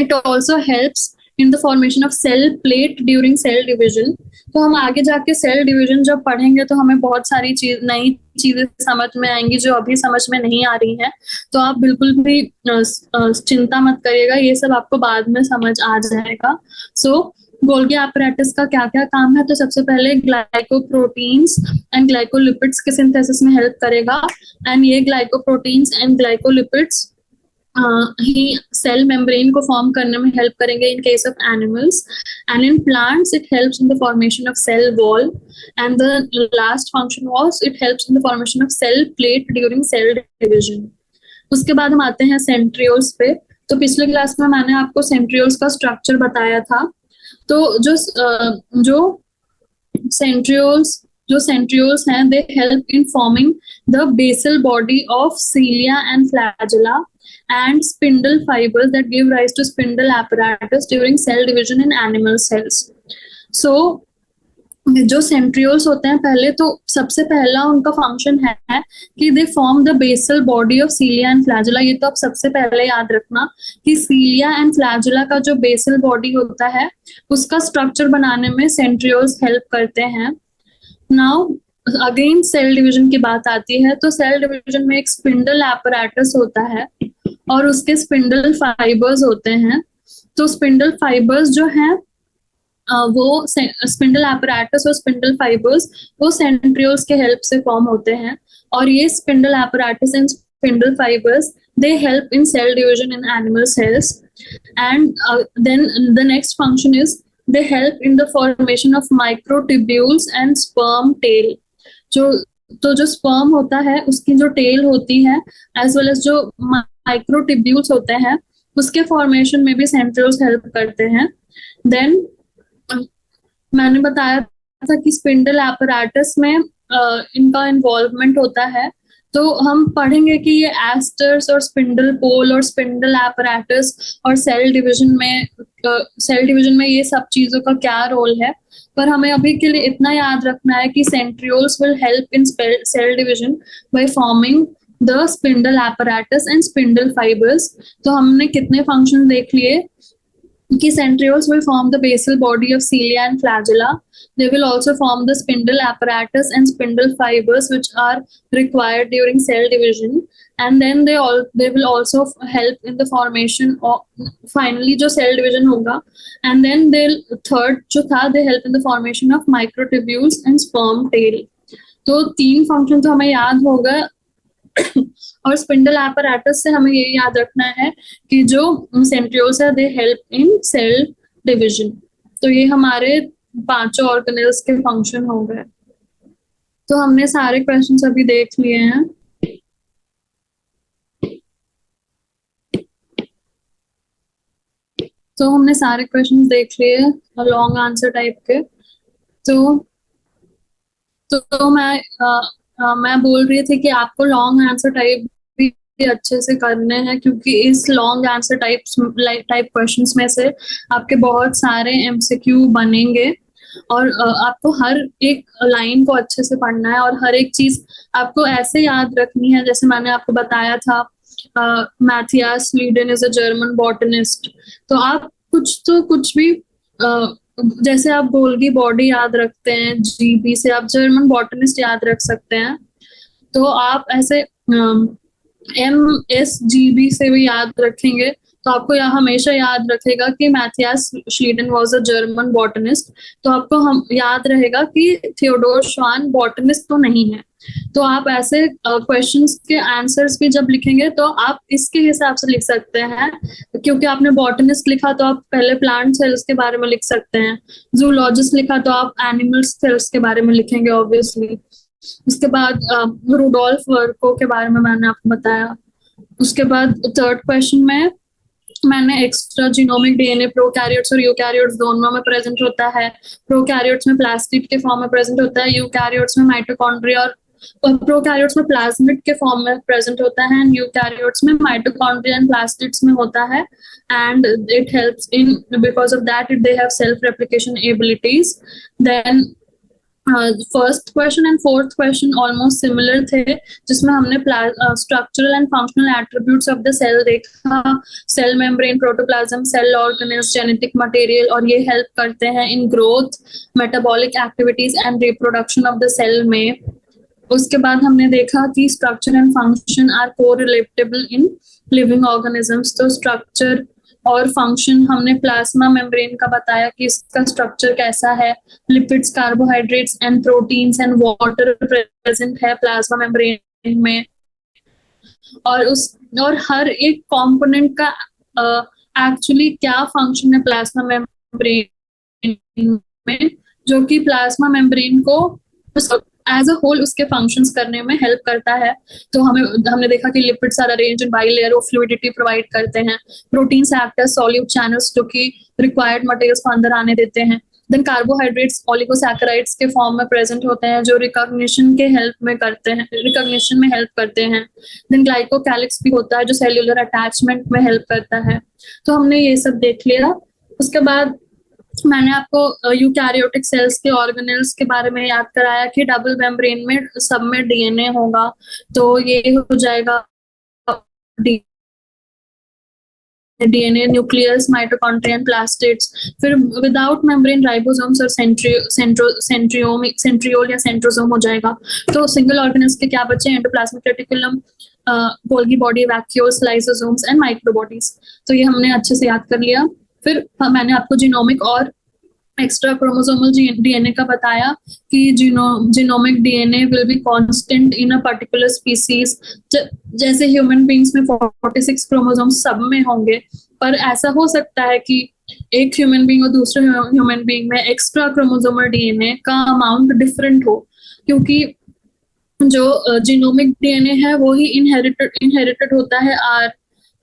it also helps in the formation of cell plate during cell division। तो हम आगे जाके सेल डिवीजन जब पढ़ेंगे तो हमें बहुत सारी नई चीजें समझ में आएंगी जो अभी समझ में नहीं आ रही हैं। तो आप बिल्कुल भी चिंता मत करिएगा, ये सब आपको बाद में समझ आ जाएगा। सो गोल्गी apparatus का क्या क्या काम है, तो सबसे पहले ग्लाइकोप्रोटीन्स एंड ग्लाइकोलिपिड्स के सिंथेसिस में हेल्प करेगा, एंड ये ग्लाइकोप्रोटीन्स एंड ग्लाइकोलिपिड्स ही सेल मेम्ब्रेन को फॉर्म करने में हेल्प करेंगे in case of animals, and in plants it helps in the formation of cell wall, and the last function was it helps in the formation of cell plate during cell division. उसके बाद हम आते हैं centrioles पे। तो पिछले class में मैंने आपको सेंट्रियोल्स का स्ट्रक्चर बताया था। तो जो सेंट्रियोल्स जो सेंट्रियोल्स हैं they help in forming the basal body of cilia and flagella and spindle fibers that give rise to spindle apparatus during cell division in animal cells. So जो centrioles होते हैं पहले तो सबसे पहला उनका फंक्शन है कि they form the basal body of cilia and flagella. ये तो आप सबसे पहले याद रखना कि सीलिया एंड फ्लैजुला का जो बेसल बॉडी होता है उसका स्ट्रक्चर बनाने में सेंट्रियोल्स हेल्प करते हैं। नाउ अगेन सेल डिवीजन की बात आती है तो सेल डिवीजन में एक स्पिंडल एपराटस होता है और उसके स्पिंडल फाइबर्स होते हैं। तो स्पिंडल फाइबर्स जो हैं वो स्पिंडल एपराटस और स्पिंडल फाइबर्स वो सेंट्रियोल्स के हेल्प से फॉर्म होते हैं और ये spindle apparatus and spindle fibers they help in cell division in animal cells and then the next function is they help in the formation of microtubules and sperm tail। जो sperm होता है उसकी जो tail होती है as well as जो microtubules होते हैं उसके formation में भी centrioles help करते हैं। then मैंने बताया था कि स्पिंडल एपराटस में इनका इन्वॉल्वमेंट होता है तो हम पढ़ेंगे कि ये एस्टर्स और स्पिंडल पोल और स्पिंडल एपराटस और सेल डिवीजन में ये सब चीजों का क्या रोल है। पर हमें अभी के लिए इतना याद रखना है कि centrioles will help in cell division by forming the spindle apparatus and spindle fibres. तो हमने कितने फंक्शन देख लिए कि centrioles will form the basal body of cilia and flagella. They will also form the spindle apparatus and spindle fibers which are required during cell division, and then they will also help in the formation of finally जो cell division होगा, and then they'll third जो था they help in the formation of microtubules and sperm tail। तो 3 function तो हमें याद होगा और स्पिंडल एपराटस से हमें ये याद रखना है कि जो सेंट्रियोल्स है they help in cell division. तो ये हमारे 5 ऑर्गेनेल्स के फंक्शन हो गए। तो हमने सारे क्वेश्चंस अभी देख लिए हैं। तो हमने सारे क्वेश्चंस देख लिए लॉन्ग आंसर टाइप के। तो मैं बोल रही थी कि आपको लॉन्ग आंसर टाइप भी अच्छे से करने हैं क्योंकि इस लॉन्ग आंसर टाइप क्वेश्चंस में से आपके बहुत सारे एमसीक्यू बनेंगे और आपको हर एक लाइन को अच्छे से पढ़ना है और हर एक चीज आपको ऐसे याद रखनी है जैसे मैंने आपको बताया था Matthias Schleiden is a German botanist. तो आप कुछ भी जैसे आप गोल्गी बॉडी याद रखते हैं जीबी से आप जर्मन बॉटनिस्ट याद रख सकते हैं। तो आप ऐसे MSGB से भी याद रखेंगे तो आपको यहाँ हमेशा याद रखेगा कि Matthias Schleiden was a German botanist. तो आपको हम याद रहेगा कि थियोडोर श्वान बॉटनिस्ट तो नहीं है। तो आप ऐसे क्वेश्चंस के आंसर्स भी जब लिखेंगे तो आप इसके हिसाब से लिख सकते हैं क्योंकि आपने बॉटनिस्ट लिखा तो आप पहले प्लांट सेल्स के बारे में लिख सकते हैं, जूलॉजिस्ट लिखा तो आप एनिमल सेल्स के बारे में लिखेंगे ऑब्वियसली। उसके बाद रुडोल्फ वर्को के बारे में मैंने आपको बताया। उसके बाद थर्ड क्वेश्चन में मैंने एक्स्ट्रा जीनोमिक डीएनए प्रोकैरियोट्स और यूकैरियोट्स दोनों में प्रेजेंट होता है। प्रोकैरियोट्स में प्लास्टिड के फॉर्म में प्रेजेंट होता है, यूकैरियोट्स में माइटोकॉन्ड्रिया और प्रोकैरियोट्स में प्लाज्मिड के फॉर्म में प्रेजेंट होता है एंड यूकैरियोट्स में माइटोकॉन्ड्रिया एंड प्लास्टिड्स में होता है and it helps in because of that they have self replication abilities. Then first question and fourth question almost similar थे जिसमें हमने structural and functional attributes of the cell देखा, cell membrane, protoplasm, cell organelles, genetic material, और ये help करते हैं in growth, metabolic activities and reproduction of the cell में। उसके बाद हमने देखा कि structure and function are correlatable in living organisms. तो स्ट्रक्चर और फंक्शन हमने प्लाज्मा मेम्ब्रेन का बताया कि इसका स्ट्रक्चर कैसा है, lipids, carbohydrates and proteins and water present है प्लाज्मा मेम्ब्रेन में और हर एक कंपोनेंट का एक्चुअली क्या फंक्शन है प्लाज्मा मेम्ब्रेन में जो कि प्लाज्मा मेम्ब्रेन को एज अ होल उसके फंक्शंस करने में हेल्प करता है। तो हमने देखा कि lipids are arranged in bilayer of fluidity provide करते हैं, proteins act as solute channels जो कि रिक्वायर्ड मटेरियल्स को अंदर आने देते हैं, देन कार्बोहाइड्रेट्स ओलिगोसैकेराइड्स के फॉर्म में प्रेजेंट होते हैं जो रिकॉग्निशन के हेल्प में करते हैं, रिकॉग्निशन में हेल्प करते हैं। देन ग्लाइकोकैलिक्स भी होता है जो सेल्यूलर अटैचमेंट में हेल्प करता है। तो हमने ये सब देख लिया। उसके बाद मैंने आपको यूकैरियोटिक सेल्स के ऑर्गेनेल्स के बारे में याद कराया कि डबल मेम्ब्रेन में सब में डीएनए होगा, तो ये हो जाएगा DNA, nucleus, mitochondria and plastids. फिर विदाउट मेम्ब्रेन राइबोसोम्स और सेंट्रियोल या सेंट्रोसोम हो जाएगा। तो सिंगल ऑर्गेनेल्स के क्या बचे? Endoplasmic reticulum, Golgi body, vacuoles, lysosomes and microbodies. तो ये हमने अच्छे से याद कर लिया। फिर मैंने आपको जीनोमिक और एक्स्ट्रा क्रोमोसोमल डीएनए का बताया कि genomic DNA will be constant in a particular species. जैसे ह्यूमन बींग्स में 46 क्रोमोसोम्स सब में होंगे, पर ऐसा हो सकता है कि एक ह्यूमन बींग और दूसरे ह्यूमन बींग में एक्स्ट्रा क्रोमोसोमल डीएनए का अमाउंट डिफरेंट हो, क्योंकि जो जीनोमिक डीएनए है वो ही इनहेरिटेड होता है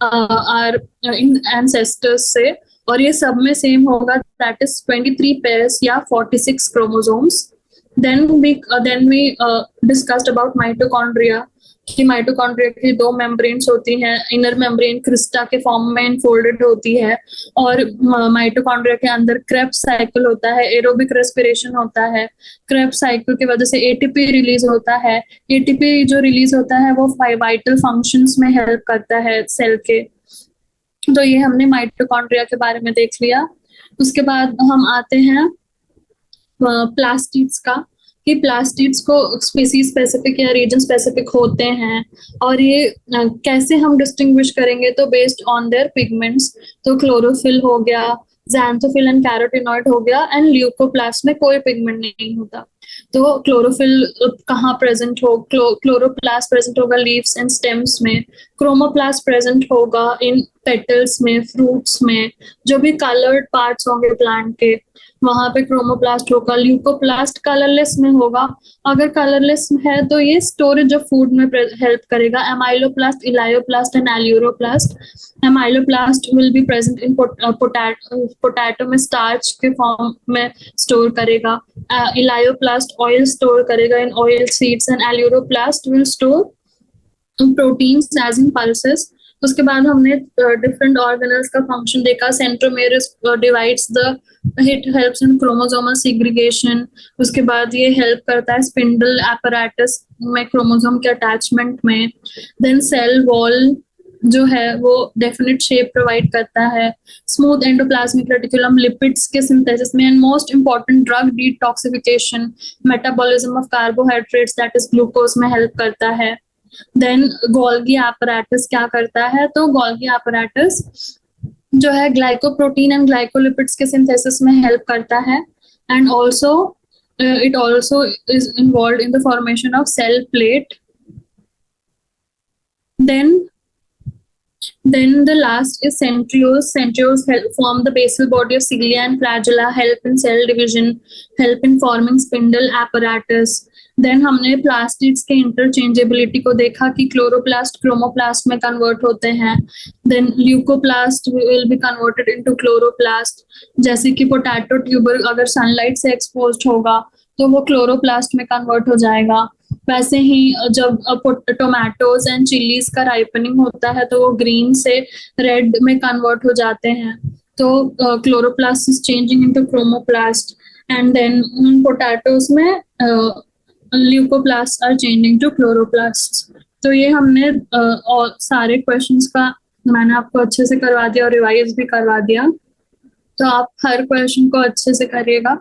आर एंसेस्टर्स से, और ये सब में सेम होगा, दैट इज 23 पेयर्स या 46 chromosomes. Then we discussed about mitochondria कि माइटोकॉन्ड्रिया की 2 मेम्ब्रेन्स होती हैं। इनर मेम्ब्रेन क्रिस्टा के फॉर्म में इनफोल्डेड होती है, और माइटोकॉन्ड्रिया के अंदर क्रेब्स साइकिल होता है, एरोबिक रेस्पिरेशन होता है। क्रेब्स साइकिल की वजह से एटीपी रिलीज होता है। एटीपी जो रिलीज होता है वो वाइटल फंक्शंस में हेल्प करता है सेल के। तो ये हमने माइटोकॉन्ड्रिया के बारे में देख लिया। उसके बाद हम आते हैं प्लास्टिड्स का, कि प्लास्टिड्स को स्पीसीज स्पेसिफिक या रीजन स्पेसिफिक होते हैं, और ये कैसे हम डिस्टिंग्विश करेंगे? तो बेस्ड ऑन देयर पिगमेंट्स। तो क्लोरोफिल हो गया, ज़ैंथोफिल एंड कैरोटिनॉइड हो गया, एंड ल्यूकोप्लास्ट में कोई पिगमेंट नहीं होता। तो क्लोरोफिल कहाँ प्रेजेंट हो? क्लोरोप्लास्ट प्रेजेंट होगा लीव्स एंड स्टेम्स में। क्रोमोप्लास्ट प्रेजेंट होगा इन पेटल्स में, फ्रूट्स में, जो भी कलर्ड पार्ट्स होंगे प्लांट के वहां पे क्रोमोप्लास्ट होगा। ल्यूकोप्लास्ट कलरलेस में होगा। अगर कलरलेस है तो ये स्टोरेज ऑफ फूड में हेल्प करेगा। Amyloplast, elaioplast and aleuroplast. Amyloplast will be present in potato में स्टार्च के फॉर्म में स्टोर करेगा। इलायोप्लास्ट ऑयल स्टोर करेगा in oil seeds, and aleuroplast will store proteins as in pulses. उसके बाद हमने डिफरेंट ऑर्गेनल्स का फंक्शन देखा। Centromere divides the, it helps in chromosomal segregation. उसके बाद ये हेल्प करता है स्पिंडल एपैरेटस में क्रोमोसोम के अटैचमेंट में। देन सेल वॉल जो है वो डेफिनेट शेप प्रोवाइड करता है। स्मूथ एंडोप्लाज्मिक रेटिकुलम लिपिड्स के सिंथेसिस में, and most important drug detoxification, metabolism of carbohydrates that is glucose में हेल्प करता है। देन गोल्गी एपैरेटस क्या करता है? तो गोल्गी एपैरेटस जो है ग्लाइकोप्रोटीन एंड ग्लाइकोलिपिड्स के सिंथेसिस में हेल्प करता है, and also it also is involved in the formation of cell plate. Then the last is centrioles. Centrioles form the basal body of cilia and flagella, help in cell division, help in forming spindle apparatus. Then हमने plastids के interchangeability को देखा कि chloroplast chromoplast में convert होते हैं। Then leucoplast will be converted into chloroplast. जैसे कि पोटैटो ट्यूबर अगर सनलाइट से एक्सपोज्ड होगा तो वो क्लोरोप्लास्ट में कन्वर्ट हो जाएगा। वैसे ही जब टोमेटोज एंड चिलीज का राइपनिंग होता है तो वो ग्रीन से रेड में कन्वर्ट हो जाते हैं। तो chloroplast is changing into chromoplast, and then potatoes में leucoplast are changing to chloroplast. तो ये हमने और सारे क्वेश्चंस का मैंने आपको अच्छे से करवा दिया और रिवाइज भी करवा दिया। तो आप हर क्वेश्चन को अच्छे से करिएगा।